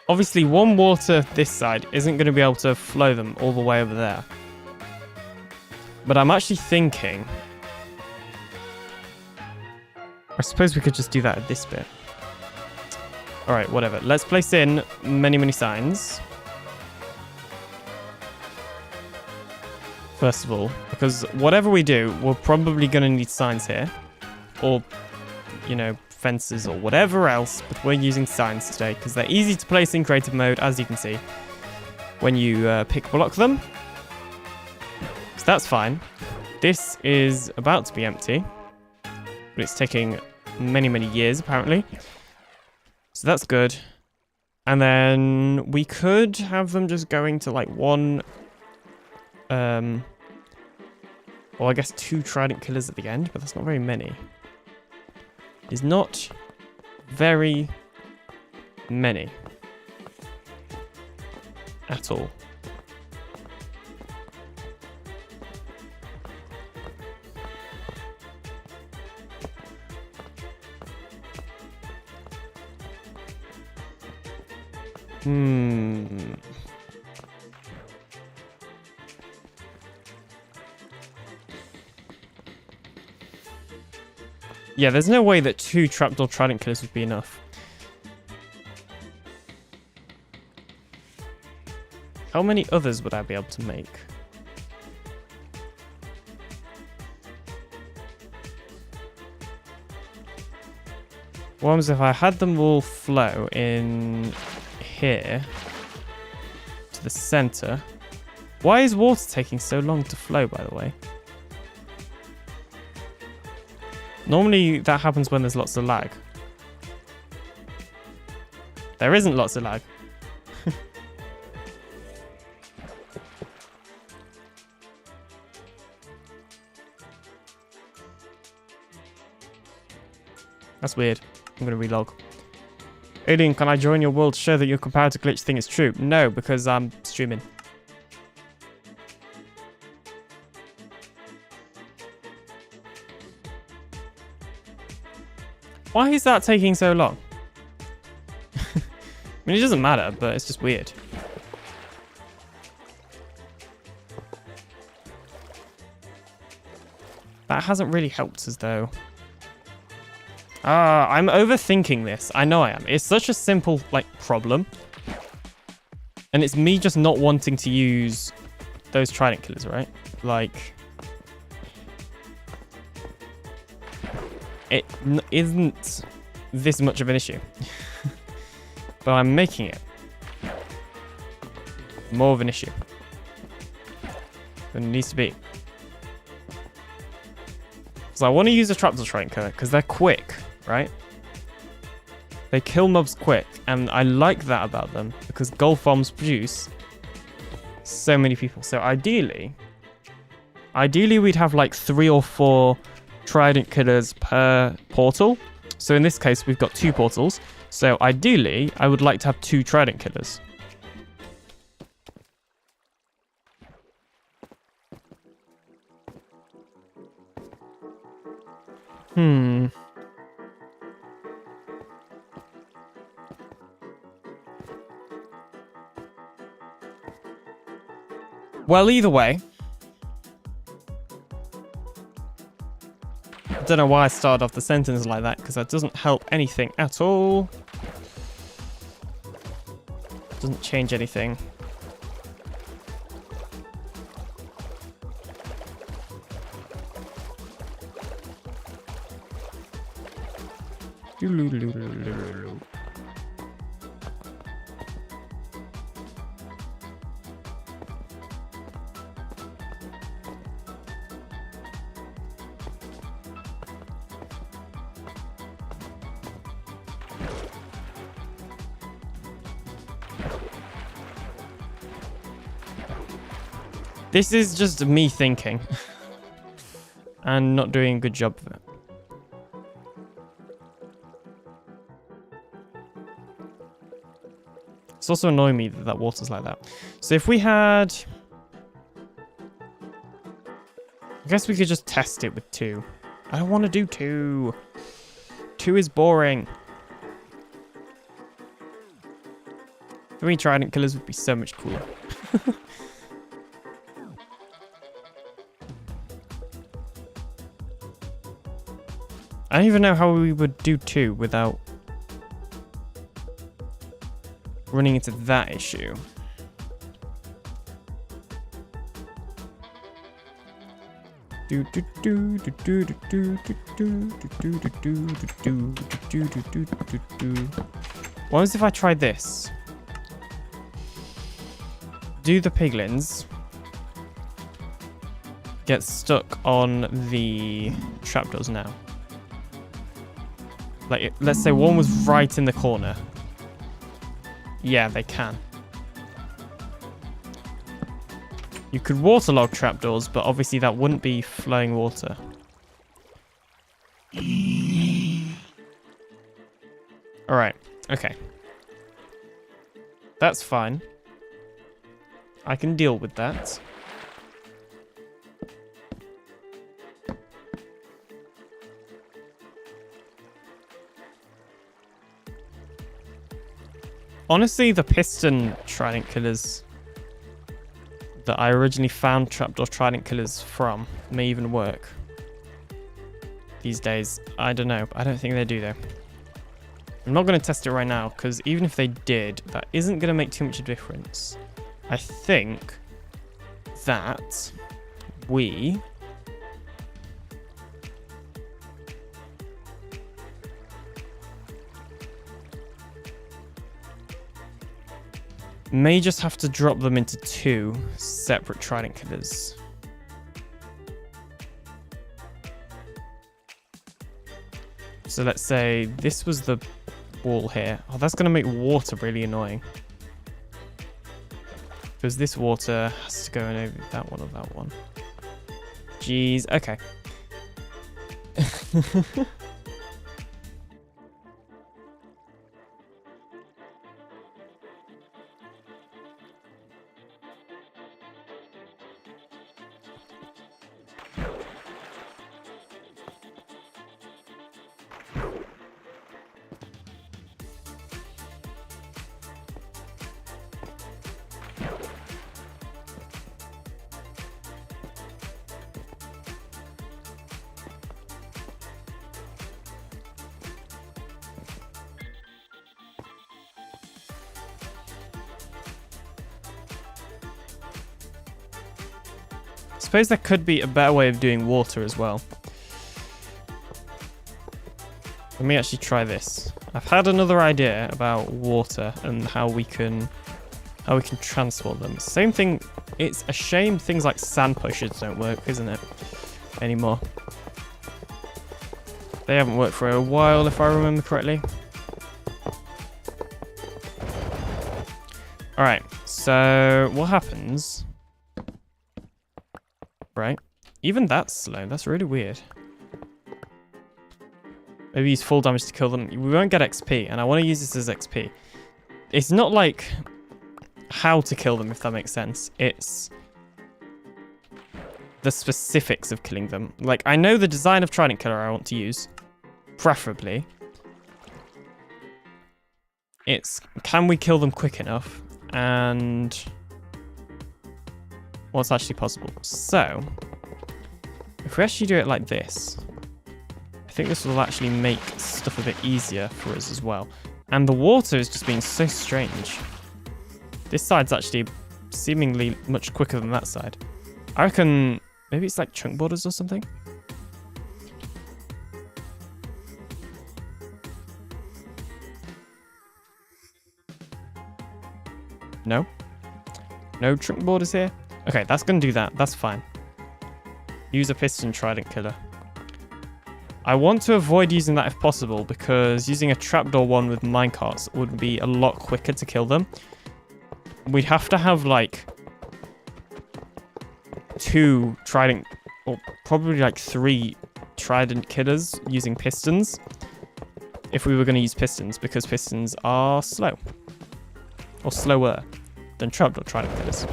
Obviously, one water this side isn't going to be able to flow them all the way over there. But I'm actually thinking... I suppose we could just do that at this bit. Alright, whatever. Let's place in many, many signs. First of all, because whatever we do, we're probably going to need signs here. Or, you know... fences or whatever else, but we're using signs today because they're easy to place in creative mode, as you can see when you pick block them. So that's fine. This is about to be empty, but it's taking many, many years apparently. So that's good. And then we could have them just going to like one, well, I guess 2 Trident killers at the end, but that's not very many. Is not very many at all. Yeah, there's no way that 2 trapdoor trident killers would be enough. How many others would I be able to make? What happens if I had them all flow in here to the center? Why is water taking so long to flow, by the way? Normally that happens when there's lots of lag. There isn't lots of lag. That's weird. I'm going to relog. Alien, can I join your world to show that your comparator glitch thing is true? No, because I'm streaming. Why is that taking so long? I mean, it doesn't matter, but it's just weird. That hasn't really helped us, though. I'm overthinking this. I know I am. It's such a simple, like, problem. And it's me just not wanting to use those trident killers, right? Like, it isn't this much of an issue. But I'm making it more of an issue than it needs to be. So I want to use a trapdoor trident killer because they're quick, right? They kill mobs quick, and I like that about them because gold farms produce so many people. So ideally we'd have like 3 or 4 trident killers per portal. So in this case, we've got 2 portals. So ideally, I would like to have 2 trident killers. Well, either way, I don't know why I started off the sentence like that, because that doesn't help anything at all. Doesn't change anything. This is just me thinking and not doing a good job of it. It's also annoying me that that water's like that. So if we had... I guess we could just test it with 2. I don't want to do 2. 2 is boring. 3 trident killers would be so much cooler. I don't even know how we would do 2 without running into that issue. What was if I tried this? Do the piglins get stuck on the trapdoors now? Like, let's say one was right in the corner. Yeah, they can. You could waterlog trapdoors, but obviously that wouldn't be flowing water. Alright, okay. That's fine. I can deal with that. Honestly, the piston trident killers that I originally found trapdoor trident killers from may even work. these days. I don't know. I don't think they do, though. I'm not going to test it right now, because even if they did, that isn't going to make too much of a difference. I think that we... may just have to drop them into 2 separate Trident killers. So let's say this was the wall here. Oh, that's going to make water really annoying. Because this water has to go in over that one or that one. Jeez, okay. I suppose there could be a better way of doing water as well. Let me actually try this. I've had another idea about water and how we can transport them. Same thing. It's a shame things like sand pushers don't work, isn't it? Anymore. They haven't worked for a while, if I remember correctly. All right. So what happens? Right. Even that's slow. That's really weird. Maybe use full damage to kill them. We won't get XP, and I want to use this as XP. It's not like how to kill them, if that makes sense. It's the specifics of killing them. Like, I know the design of Trident Killer I want to use, preferably. It's, can we kill them quick enough? And what's actually possible. So, if we actually do it like this, I think this will actually make stuff a bit easier for us as well. And the water is just being so strange. This side's actually seemingly much quicker than that side. I reckon maybe it's like chunk borders or something. No? No chunk borders here? Okay, that's going to do that. That's fine. Use a piston Trident Killer. I want to avoid using that if possible, because using a trapdoor one with minecarts would be a lot quicker to kill them. We'd have to have like 2 Trident, or probably like 3 Trident Killers using pistons, if we were going to use pistons, because pistons are slow. Or slower than trapdoor Trident Killers.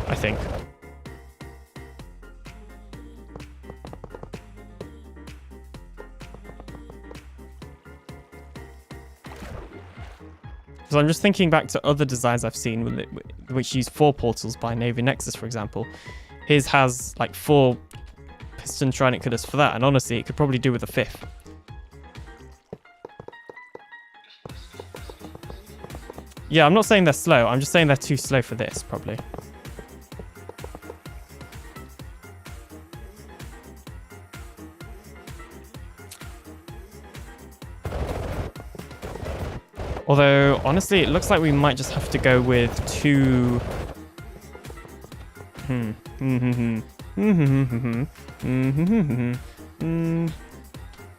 I think. So I'm just thinking back to other designs I've seen which use 4 portals by Navy Nexus, for example. His has like 4 piston Trident Killers for that, and honestly, it could probably do with a 5th. Yeah, I'm not saying they're slow. I'm just saying they're too slow for this, probably. Although, honestly, it looks like we might just have to go with 2...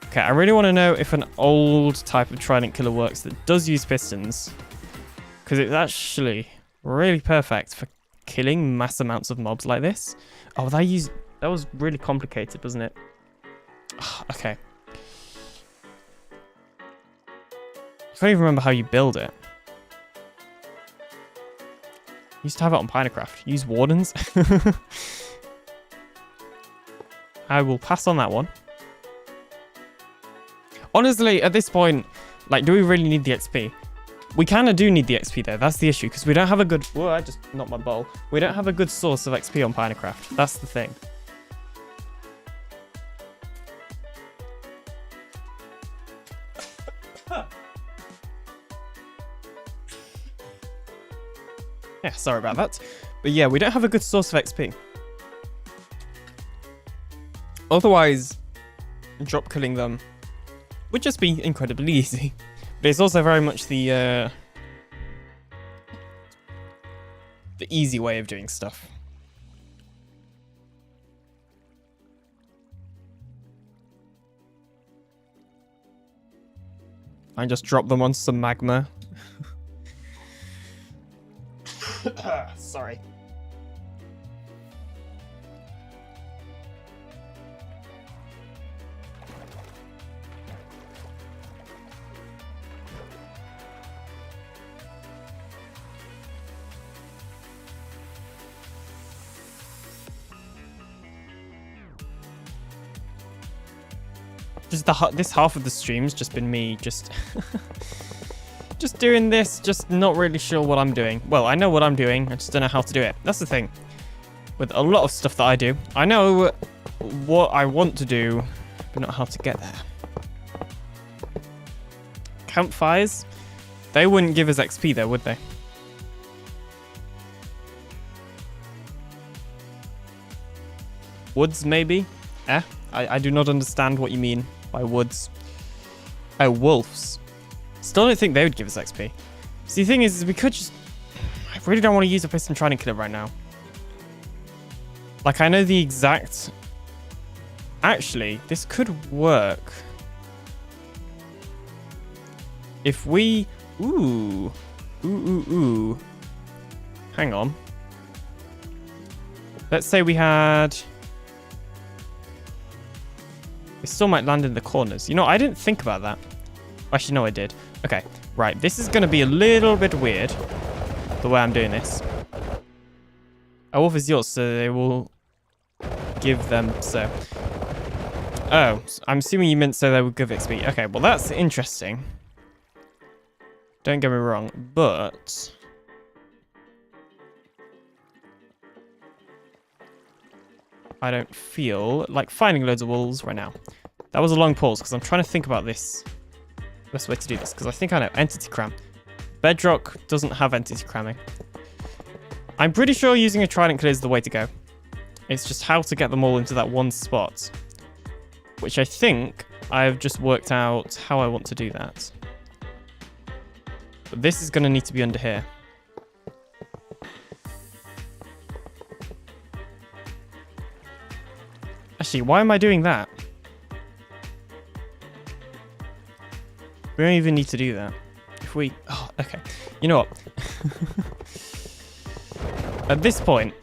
Okay, I really want to know if an old type of Trident Killer works that does use pistons. Because it's actually really perfect for killing mass amounts of mobs like this. Oh, that was really complicated, wasn't it? Okay. I don't even remember how you build it. Used to have it on PinaCraft. Use wardens. I will pass on that one. Honestly, at this point, like, do we really need the XP? We kind of do need the XP though. That's the issue, because we don't have a good... Whoa, I just knocked my bowl. We don't have a good source of XP on PinaCraft. That's the thing. Yeah, sorry about that. But yeah, we don't have a good source of XP. Otherwise, drop killing them would just be incredibly easy. But it's also very much the easy way of doing stuff. I just drop them on some magma. Sorry. Just this half of the stream's just been me just doing this, just not really sure what I'm doing. Well, I know what I'm doing, I just don't know how to do it. That's the thing with a lot of stuff that I do. I know what I want to do, but not how to get there. Campfires, they wouldn't give us XP though, would they? Woods, maybe? I do not understand what you mean by woods. Oh, wolves. Still don't think they would give us XP. See, the thing is we could just... I really don't want to use a piston Trident killer right now. Like, I know the exact... Actually, this could work. If we... Ooh. Hang on. Let's say we had... It still might land in the corners. You know, I didn't think about that. Actually, no, I did. Okay, right. This is going to be a little bit weird, the way I'm doing this. A wolf is yours, so they will give them so. Oh, I'm assuming you meant so they would give XP. Okay, well, that's interesting. Don't get me wrong, but... I don't feel like finding loads of wolves right now. That was a long pause because I'm trying to think about this. Best way to do this, because I think I know. Entity cram. Bedrock doesn't have entity cramming. I'm pretty sure using a Trident killer is the way to go. It's just how to get them all into that one spot. Which I think I've just worked out how I want to do that. But this is going to need to be under here. Actually, why am I doing that? We don't even need to do that. If we... Oh, okay. You know what? At this point,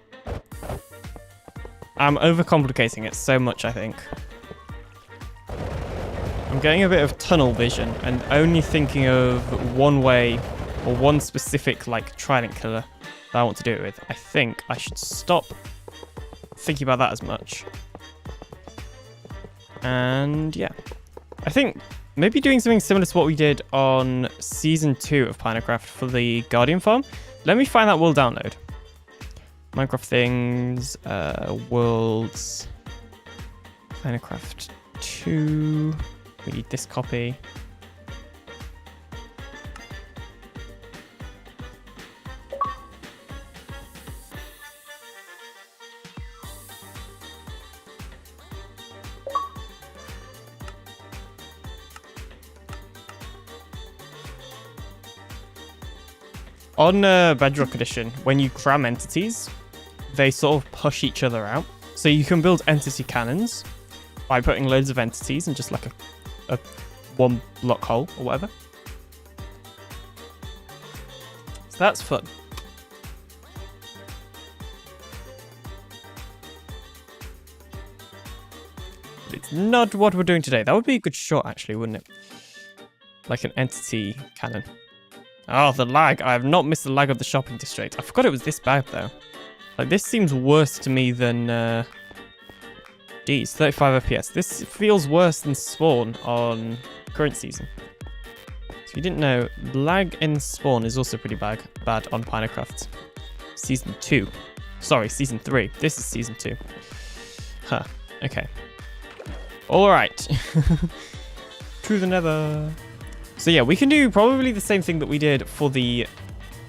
I'm overcomplicating it so much, I think. I'm getting a bit of tunnel vision and only thinking of one way or one specific, like, Trident killer that I want to do it with. I think I should stop thinking about that as much. And yeah, I think maybe doing something similar to what we did on Season 2 of PinaCraft for the Guardian farm. Let me find that world download. Minecraft things, worlds, PinaCraft 2. We need this copy. On Bedrock Edition, when you cram entities, they sort of push each other out. So you can build entity cannons by putting loads of entities in just like a one block hole or whatever. So that's fun. But it's not what we're doing today. That would be a good shot, actually, wouldn't it? Like an entity cannon. Oh, the lag. I have not missed the lag of the shopping district. I forgot it was this bad, though. Like, this seems worse to me than... Geez, 35 FPS. This feels worse than Spawn on current season. So if you didn't know, lag in Spawn is also pretty bad on PinaCraft. Season 2. Sorry, Season 3. This is Season 2. Huh. Okay. Alright. To the nether. So yeah, we can do probably the same thing that we did for the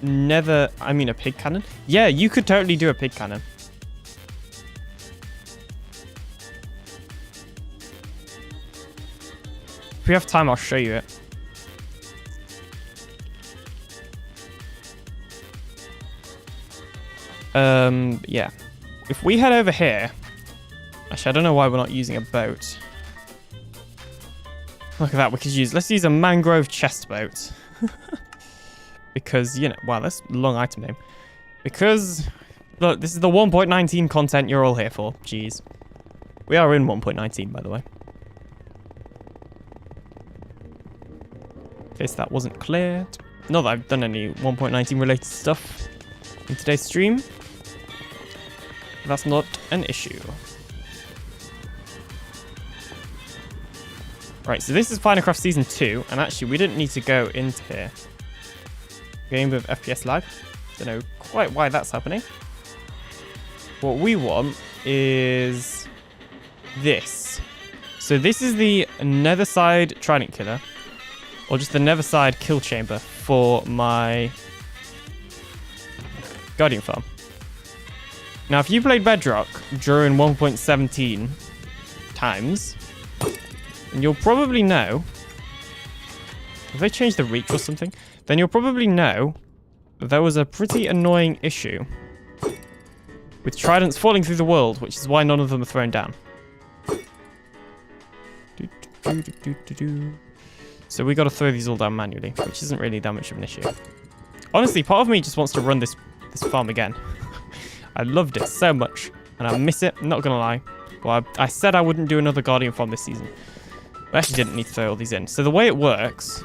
a pig cannon? Yeah, you could totally do a pig cannon. If we have time, I'll show you it. Yeah. If we head over here... Actually, I don't know why we're not using a boat. Look at that, let's use a mangrove chest boat. Because, wow, that's a long item name. Because, look, this is the 1.19 content you're all here for. Jeez. We are in 1.19, by the way. In case that wasn't cleared. Not that I've done any 1.19 related stuff in today's stream. That's not an issue. Right, so this is PinaCraft Season 2, and actually we didn't need to go into here. Game with FPS lag. Don't know quite why that's happening. What we want is this. So this is the Netherside Trident Killer, or just the Netherside Kill Chamber for my Guardian Farm. Now, if you played Bedrock during 1.17 times, and you'll probably know... Have they changed the reach or something? Then you'll probably know that there was a pretty annoying issue with tridents falling through the world, which is why none of them are thrown down. So we got to throw these all down manually, which isn't really that much of an issue. Honestly, part of me just wants to run this farm again. I loved it so much, and I miss it, not gonna lie. Well, I said I wouldn't do another Guardian farm this season. I actually didn't need to throw all these in. So the way it works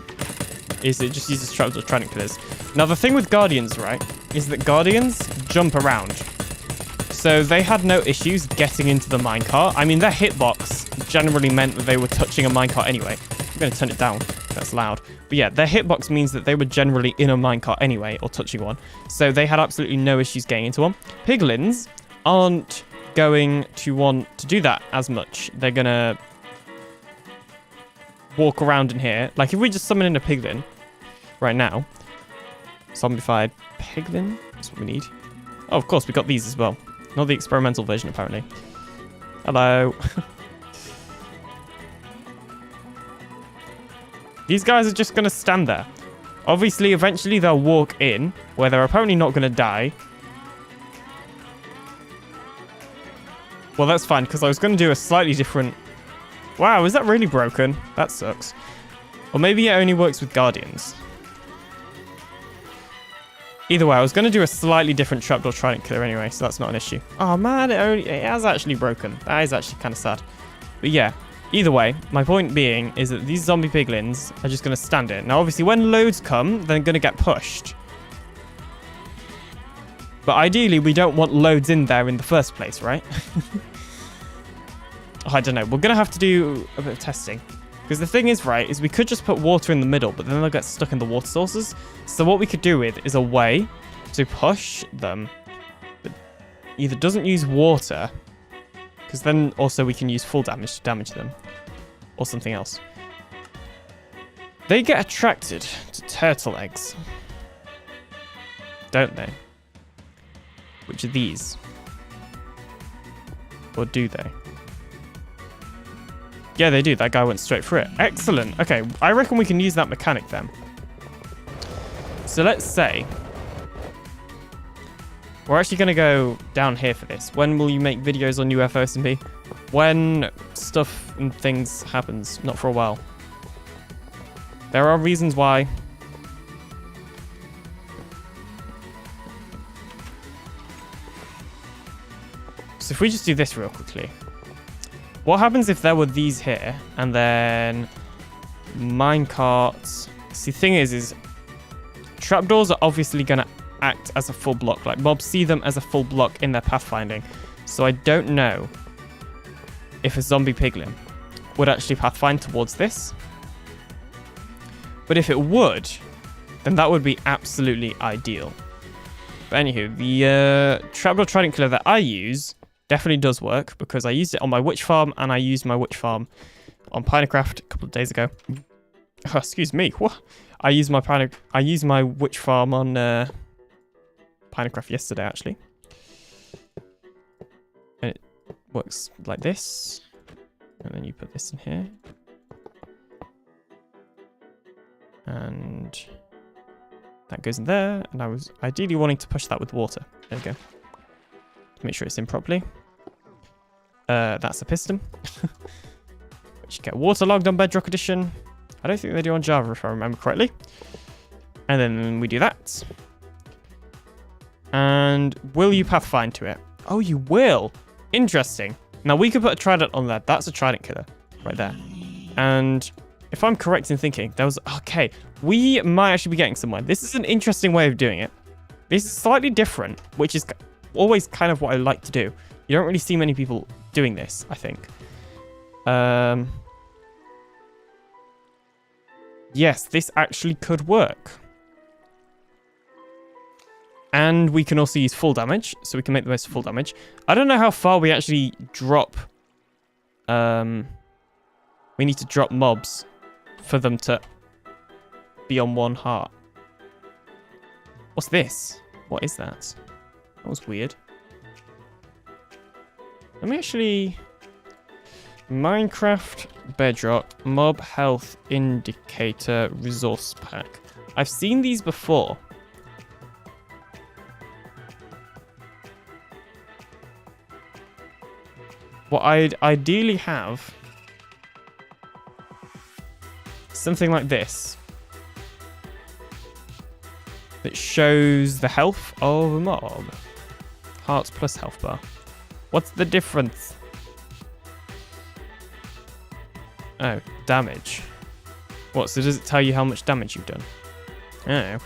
is it just uses trapdoor Trident Killers. Now the thing with Guardians, right, is that Guardians jump around. So they had no issues getting into the minecart. I mean, their hitbox generally meant that they were touching a minecart anyway. I'm going to turn it down. That's loud. But yeah, their hitbox means that they were generally in a minecart anyway, or touching one. So they had absolutely no issues getting into one. Piglins aren't going to want to do that as much. They're going to walk around in here. Like, if we just summon in a piglin right now. Zombified piglin. That's what we need. Oh, of course, we got these as well. Not the experimental version, apparently. Hello. These guys are just going to stand there. Obviously, eventually they'll walk in, where they're apparently not going to die. Well, that's fine, because I was going to do a slightly different... Wow, is that really broken? That sucks. Or maybe it only works with Guardians. Either way, I was going to do a slightly different trapdoor Trident Killer anyway, so that's not an issue. Oh man, it has actually broken. That is actually kind of sad. But yeah, either way, my point being is that these zombie piglins are just going to stand in. Now, obviously, when loads come, they're going to get pushed. But ideally, we don't want loads in there in the first place, right? Oh, I don't know. We're going to have to do a bit of testing. Because the thing is, right, is we could just put water in the middle, but then they'll get stuck in the water sources. So what we could do with is a way to push them that either doesn't use water, because then also we can use full damage to damage them, or something else. They get attracted to turtle eggs, don't they? Which are these? Or do they? Yeah, they do. That guy went straight through it. Excellent. Okay, I reckon we can use that mechanic then. So let's say we're actually going to go down here for this. When will you make videos on UFO SMP? When stuff and things happens, not for a while. There are reasons why. So if we just do this real quickly. What happens if there were these here and then minecarts? See, the thing is trapdoors are obviously going to act as a full block. Like, mobs see them as a full block in their pathfinding. So I don't know if a zombie piglin would actually pathfind towards this. But if it would, then that would be absolutely ideal. But anywho, the trapdoor Trident Killer that I use definitely does work, because I used it on my witch farm, and I used my witch farm on PinaCraft a couple of days ago. Oh, excuse me. What? I used my witch farm on PinaCraft yesterday, actually. And it works like this. And then you put this in here. And that goes in there. And I was ideally wanting to push that with water. There we go. Make sure it's in properly. That's a piston. Which you get waterlogged on Bedrock Edition. I don't think they do on Java, if I remember correctly. And then we do that. And will you pathfind to it? Oh, you will. Interesting. Now, we could put a Trident on there. That's a Trident killer right there. And if I'm correct in thinking, there was... Okay, we might actually be getting somewhere. This is an interesting way of doing it. This is slightly different, which is always kind of what I like to do. You don't really see many people doing this, I think. Yes, this actually could work. And we can also use full damage, so we can make the most of full damage. I don't know how far we actually drop. We need to drop mobs for them to be on 1 heart. What's this? What is that? That was weird. Let me actually... Minecraft Bedrock Mob Health Indicator Resource Pack. I've seen these before. What I'd ideally have... something like this. That shows the health of a mob. Hearts plus health bar. What's the difference? Oh, damage. What, so does it tell you how much damage you've done? Oh.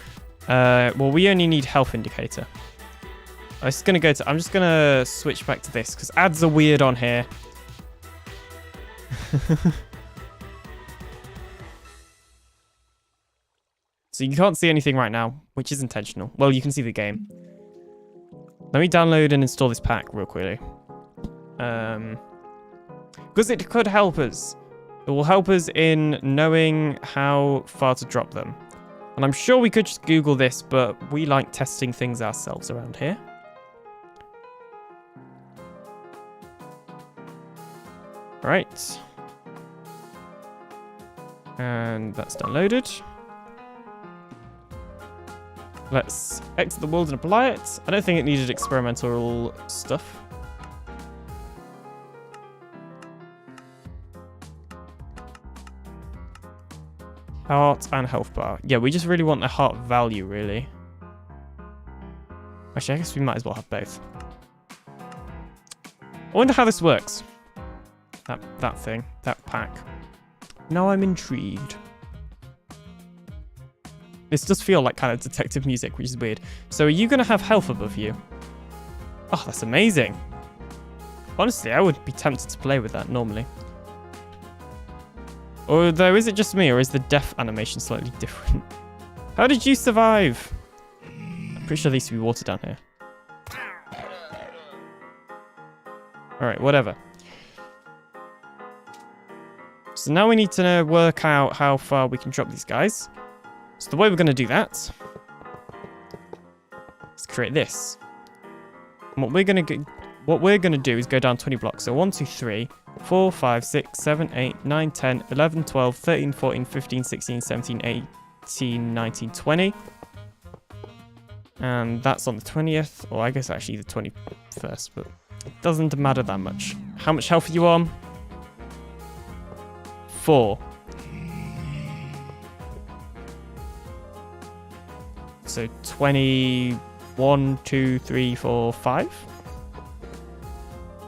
Well, we only need health indicator. I'm just gonna switch back to this, because ads are weird on here. So you can't see anything right now, which is intentional. Well, you can see the game. Let me download and install this pack real quickly. Because it could help us. It will help us in knowing how far to drop them. And I'm sure we could just Google this, but we like testing things ourselves around here. Right. And that's downloaded. Let's exit the world and apply it. I don't think it needed experimental stuff. Heart and health bar. Yeah, we just really want the heart value, really. Actually, I guess we might as well have both. I wonder how this works. That thing. That pack. Now I'm intrigued. This does feel like kind of detective music, which is weird. So are you going to have health above you? Oh, that's amazing. Honestly, I would be tempted to play with that normally. Or though, is it just me, or is the death animation slightly different? How did you survive? I'm pretty sure there used to be water down here. Alright, whatever. So now we need to work out how far we can drop these guys. So the way we're going to do that is create this. And what we're going to do is go down 20 blocks. So 1, 2, 3, 4, 5, 6, 7, 8, 9, 10, 11, 12, 13, 14, 15, 16, 17, 18, 19, 20. And that's on the 20th. Or I guess actually the 21st, but it doesn't matter that much. How much health are you on? 4. So 21, 2, 3, 4, 5.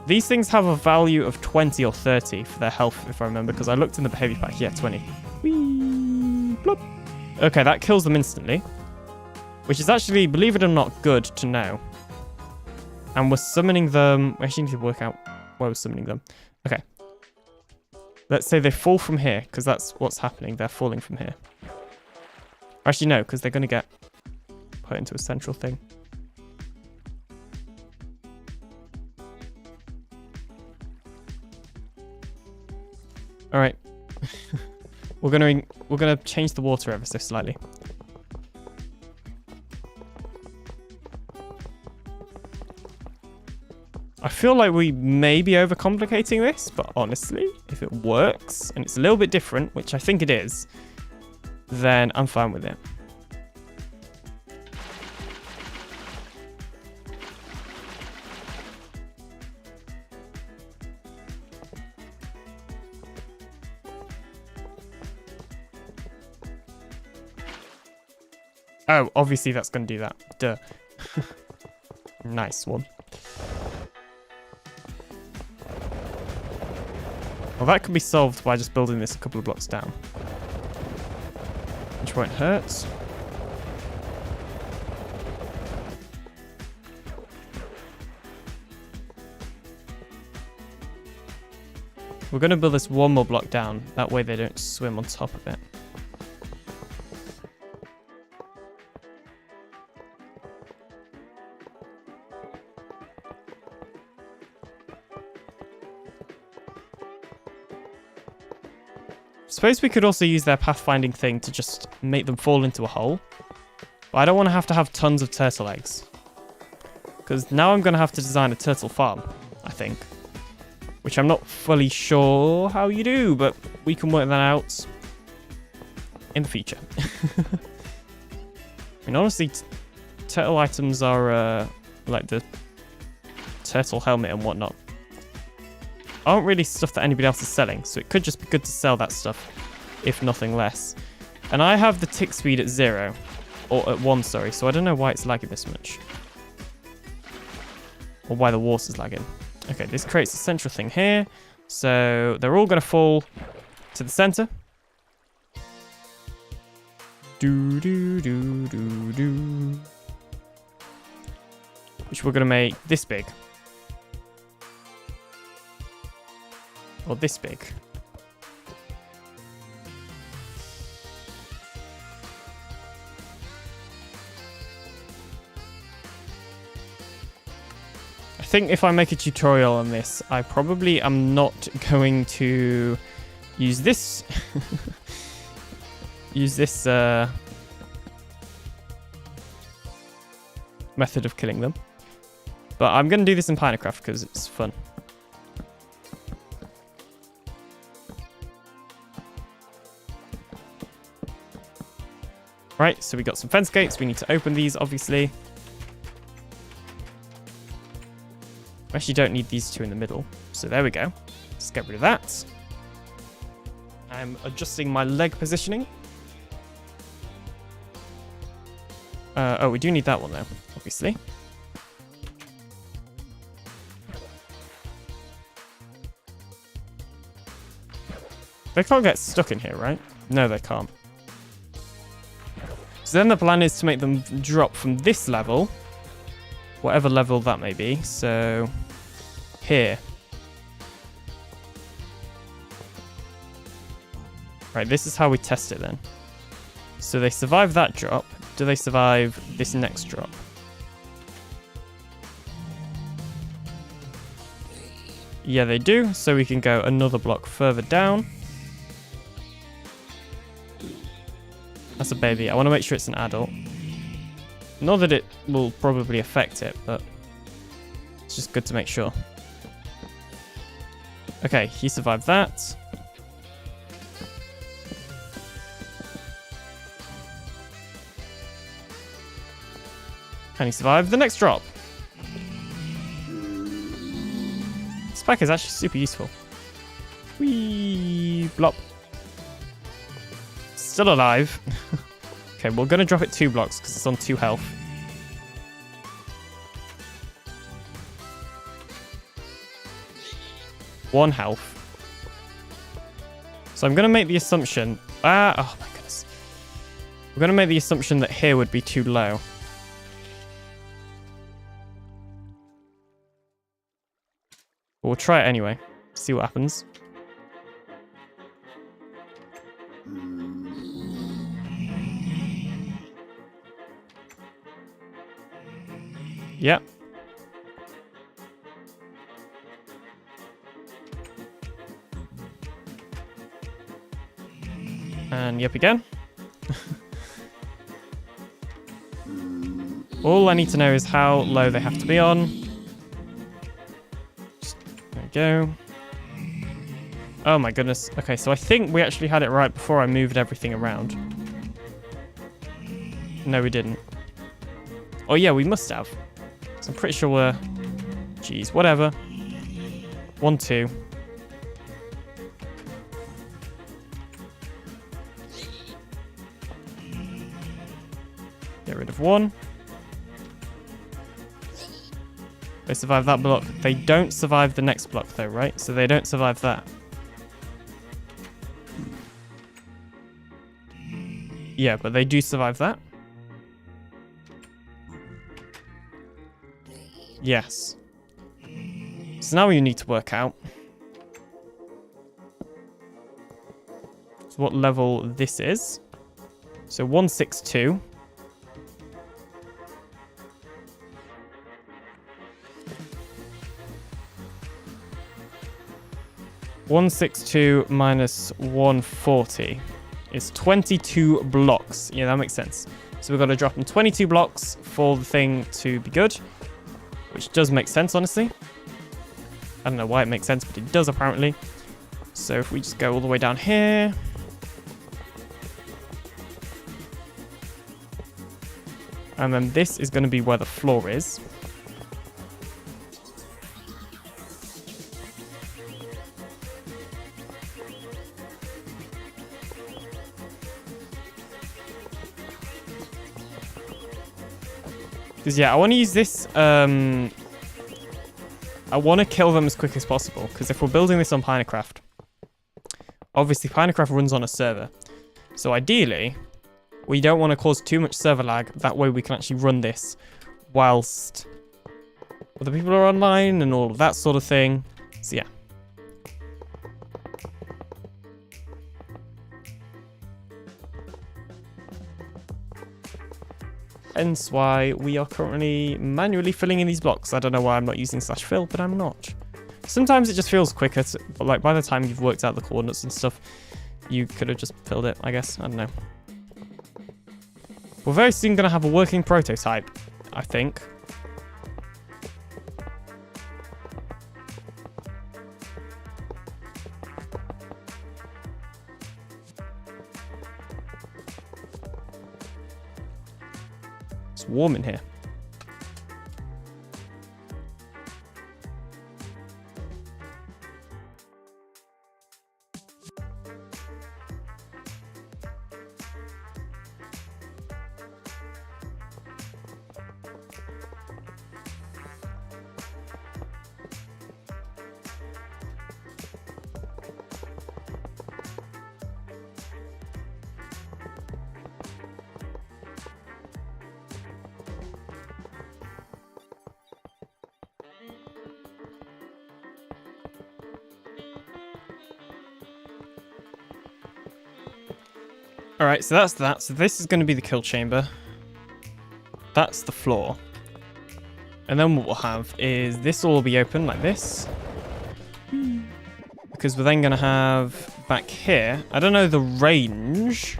These things have a value of 20 or 30 for their health, if I remember, because I looked in the behavior pack. Yeah, 20. Whee! Plop. Okay, that kills them instantly. Which is actually, believe it or not, good to know. And we're summoning them... We actually need to work out where we're summoning them. Okay. Let's say they fall from here, because that's what's happening. They're falling from here. Actually, no, because they're going to get put into a central thing. All right. we're gonna change the water ever so slightly. feel like we may be overcomplicating this, but honestly, if it works and it's a little bit different, which I think it is, then I'm fine with it. Oh, obviously that's going to do that. Duh. Nice one. Well, that can be solved by just building this a couple of blocks down. Which won't hurt. We're going to build this one more block down. That way they don't swim on top of it. Suppose we could also use their pathfinding thing to just make them fall into a hole. But I don't want to have tons of turtle eggs. Because now I'm going to have to design a turtle farm, I think. Which I'm not fully sure how you do, but we can work that out in the future. I mean, honestly, turtle items are like the turtle helmet and whatnot. Aren't really stuff that anybody else is selling, so it could just be good to sell that stuff, if nothing less. And I have the tick speed at 0, or at 1, sorry, so I don't know why it's lagging this much. Or why the water's lagging. Okay, this creates a central thing here, so they're all going to fall to the center. Do do do do do. Which we're going to make this big. Or this big. I think if I make a tutorial on this, I probably am not going to use this method of killing them. But I'm going to do this in PinaCraft because it's fun. Right, so we got some fence gates. We need to open these, obviously. We actually don't need these two in the middle. So there we go. Let's get rid of that. I'm adjusting my leg positioning. Oh, we do need that one, though, obviously. They can't get stuck in here, right? No, they can't. So then the plan is to make them drop from this level, whatever level that may be, so here. Right, this is how we test it then. So they survive that drop. Do they survive this next drop? Yeah, they do, so we can go another block further down. That's a baby. I want to make sure it's an adult. Not that it will probably affect it, but it's just good to make sure. Okay, he survived that. And he survived the next drop. Spike is actually super useful. Whee! Blop. Still alive. Okay, we're going to drop it 2 blocks because it's on 2 health. One health. So I'm going to make the assumption... oh my goodness. We're going to make the assumption that here would be too low. But we'll try it anyway. See what happens. Yep. And yep again. All I need to know is how low they have to be on. go. Oh my goodness. Okay, so I think we actually had it right before I moved everything around. No, we didn't. Oh yeah, we must have. So I'm pretty sure we're... Jeez, whatever. 1, 2. Get rid of 1. They survive that block. They don't survive the next block though, right? So they don't survive that. Yeah, but they do survive that. Yes. So now we need to work out what level this is. So 162. (162) minus 140 is 22 blocks. Yeah, that makes sense. So we've got to drop in 22 blocks for the thing to be good, which does make sense, honestly. I don't know why it makes sense, but it does apparently. So if we just go all the way down here. And then this is going to be where the floor is. Because yeah, I want to use this, I want to kill them as quick as possible, because if we're building this on PinaCraft, obviously PinaCraft runs on a server. So ideally, we don't want to cause too much server lag, that way we can actually run this whilst other people are online and all of that sort of thing. So yeah. Hence why we are currently manually filling in these blocks. I don't know why I'm not using /fill, but I'm not. Sometimes it just feels quicker, but like by the time you've worked out the coordinates and stuff, you could have just filled it, I guess. I don't know. We're very soon going to have a working prototype, I think. It's warm in here. Alright, so that's that. So this is going to be the kill chamber. That's the floor. And then what we'll have is this will all be open like this. Because we're then going to have back here, I don't know the range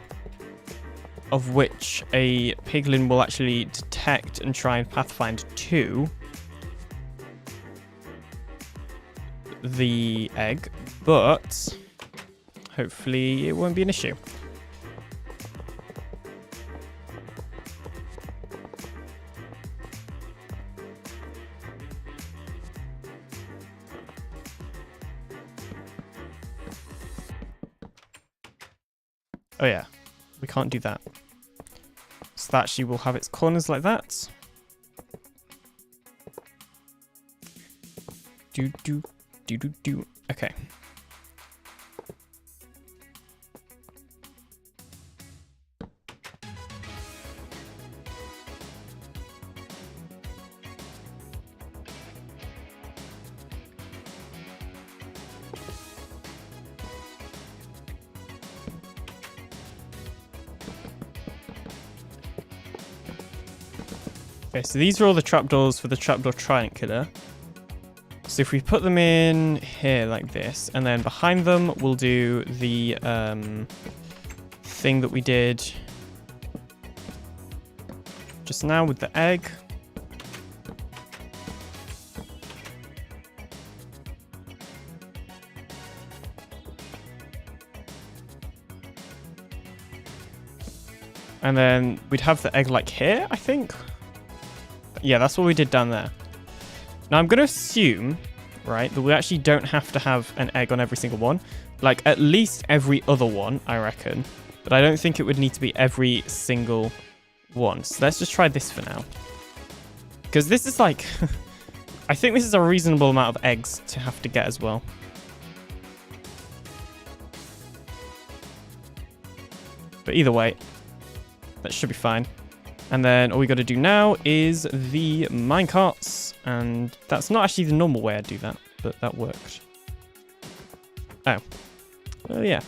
of which a piglin will actually detect and try and pathfind to the egg, but hopefully it won't be an issue. Oh yeah, we can't do that. So that actually will have its corners like that. Do. Okay. Okay, so these are all the trapdoors for the trapdoor Trident killer. So if we put them in here like this, and then behind them we'll do the thing that we did just now with the egg. And then we'd have the egg like here, I think. Yeah, that's what we did down there. Now I'm going to assume, right, that we actually don't have to have an egg on every single one. Like at least every other one, I reckon. But I don't think it would need to be every single one. So let's just try this for now. Because this is like... I think this is a reasonable amount of eggs to have to get as well. But either way, that should be fine. And then all we got to do now is the minecarts. And that's not actually the normal way I do that, but that worked. Oh. Oh, yeah.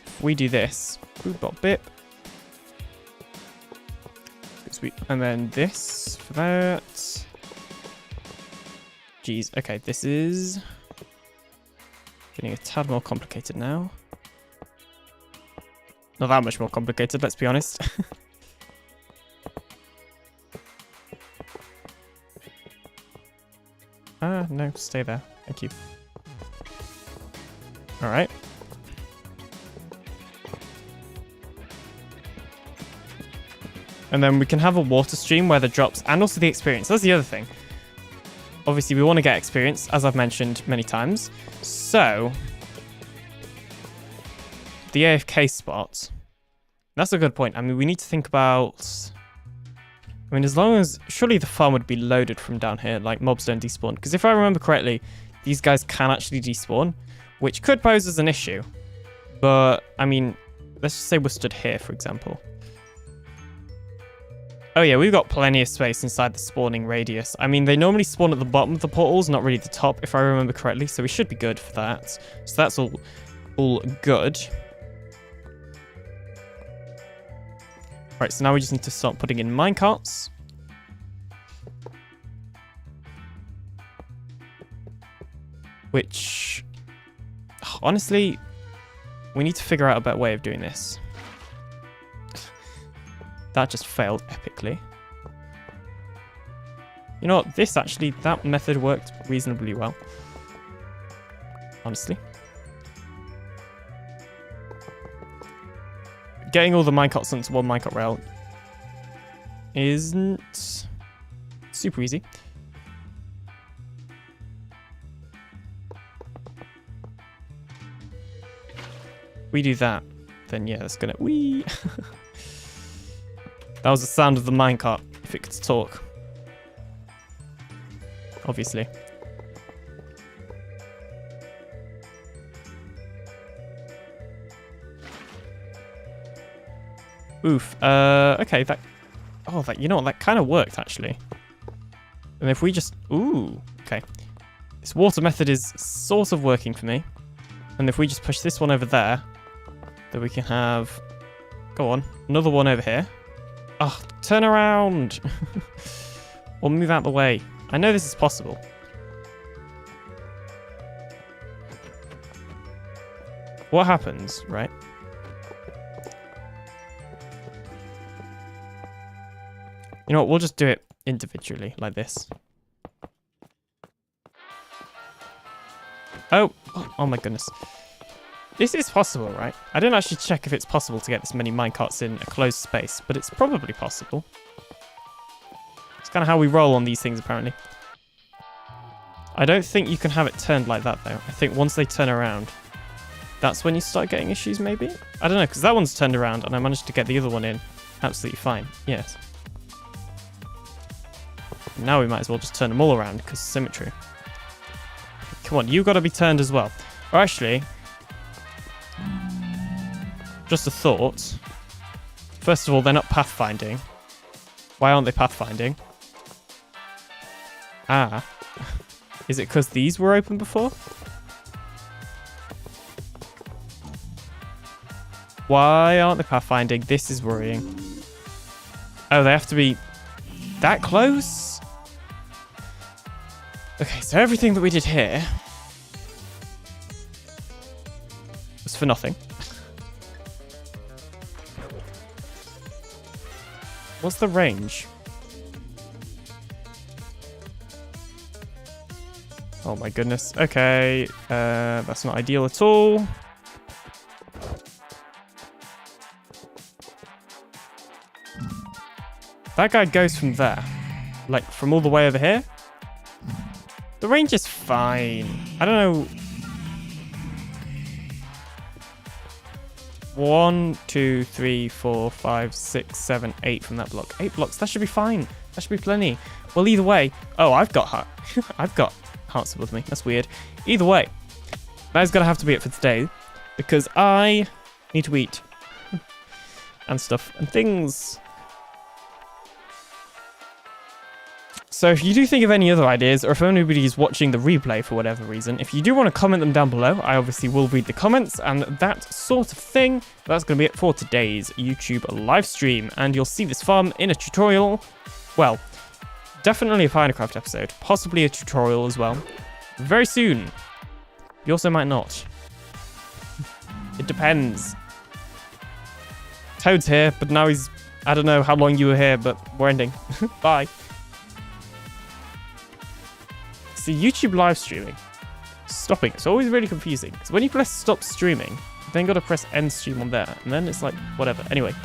If we do this, boop, bop, bip. And then this for that. Jeez, okay, this is getting a tad more complicated now. Not that much more complicated, let's be honest. No, stay there. Thank you. Alright. And then we can have a water stream where the drops, and also the experience. That's the other thing. Obviously, we want to get experience, as I've mentioned many times. So, the Afk Spots. That's a good point. I mean, we need to think about... I mean, as long as... Surely the farm would be loaded from down here, like mobs don't despawn. Because if I remember correctly, these guys can actually despawn, which could pose as an issue. But, I mean, let's just say we're stood here, for example. Oh yeah, we've got plenty of space inside the spawning radius. I mean, they normally spawn at the bottom of the portals, not really the top, if I remember correctly. So we should be good for that. So that's all good. Right, so now we just need to start putting in minecarts. Which, honestly, we need to figure out a better way of doing this. That just failed epically. You know what? That method worked reasonably well. Honestly. Getting all the minecarts onto one minecart rail isn't super easy. We do that, then yeah, that's gonna... Whee! That was the sound of the minecart, if it could talk. Obviously. Oof. Okay, that... Oh, that, you know what? That kind of worked, actually. And if we just... Ooh, okay. This water method is sort of working for me. And if we just push this one over there, then we can have... Go on. Another one over here. Oh, turn around! Or move out the way. I know this is possible. What happens, right? You know what, we'll just do it individually, like this. Oh my goodness. This is possible, right? I didn't actually check if it's possible to get this many minecarts in a closed space, but it's probably possible. It's kind of how we roll on these things, apparently. I don't think you can have it turned like that, though. I think once they turn around, that's when you start getting issues, maybe? I don't know, because that one's turned around, and I managed to get the other one in absolutely fine. Yes. Now we might as well just turn them all around, because symmetry. Come on, you've got to be turned as well. Or actually... Just a thought. First of all, they're not pathfinding. Why aren't they pathfinding? Ah. Is it because these were open before? Why aren't they pathfinding? This is worrying. Oh, they have to be that close? Okay, so everything that we did here was for nothing. What's the range? Oh my goodness. Okay, that's not ideal at all. that guy goes from there. Like, from all the way over here. The range is fine. I don't know. 1, 2, 3, 4, 5, 6, 7, 8 from that block. 8 blocks. That should be fine. That should be plenty. Well, either way. Oh, I've got heart. I've got hearts with me. That's weird. Either way, that is gonna have to be it for today, because I need to eat and stuff and things. So if you do think of any other ideas, or if anybody is watching the replay for whatever reason, if you do want to comment them down below, I obviously will read the comments and that sort of thing. That's going to be it for today's YouTube live stream, and you'll see this farm in a tutorial. Well, definitely a PinaCraft episode, possibly a tutorial as well, very soon. You also might not. It depends. Toad's here, but now he's... I don't know how long you were here, but we're ending. Bye. See, YouTube live streaming. Stopping. It's always really confusing. Because when you press stop streaming, you then got to press end stream on there. And then it's like, whatever. Anyway, bye.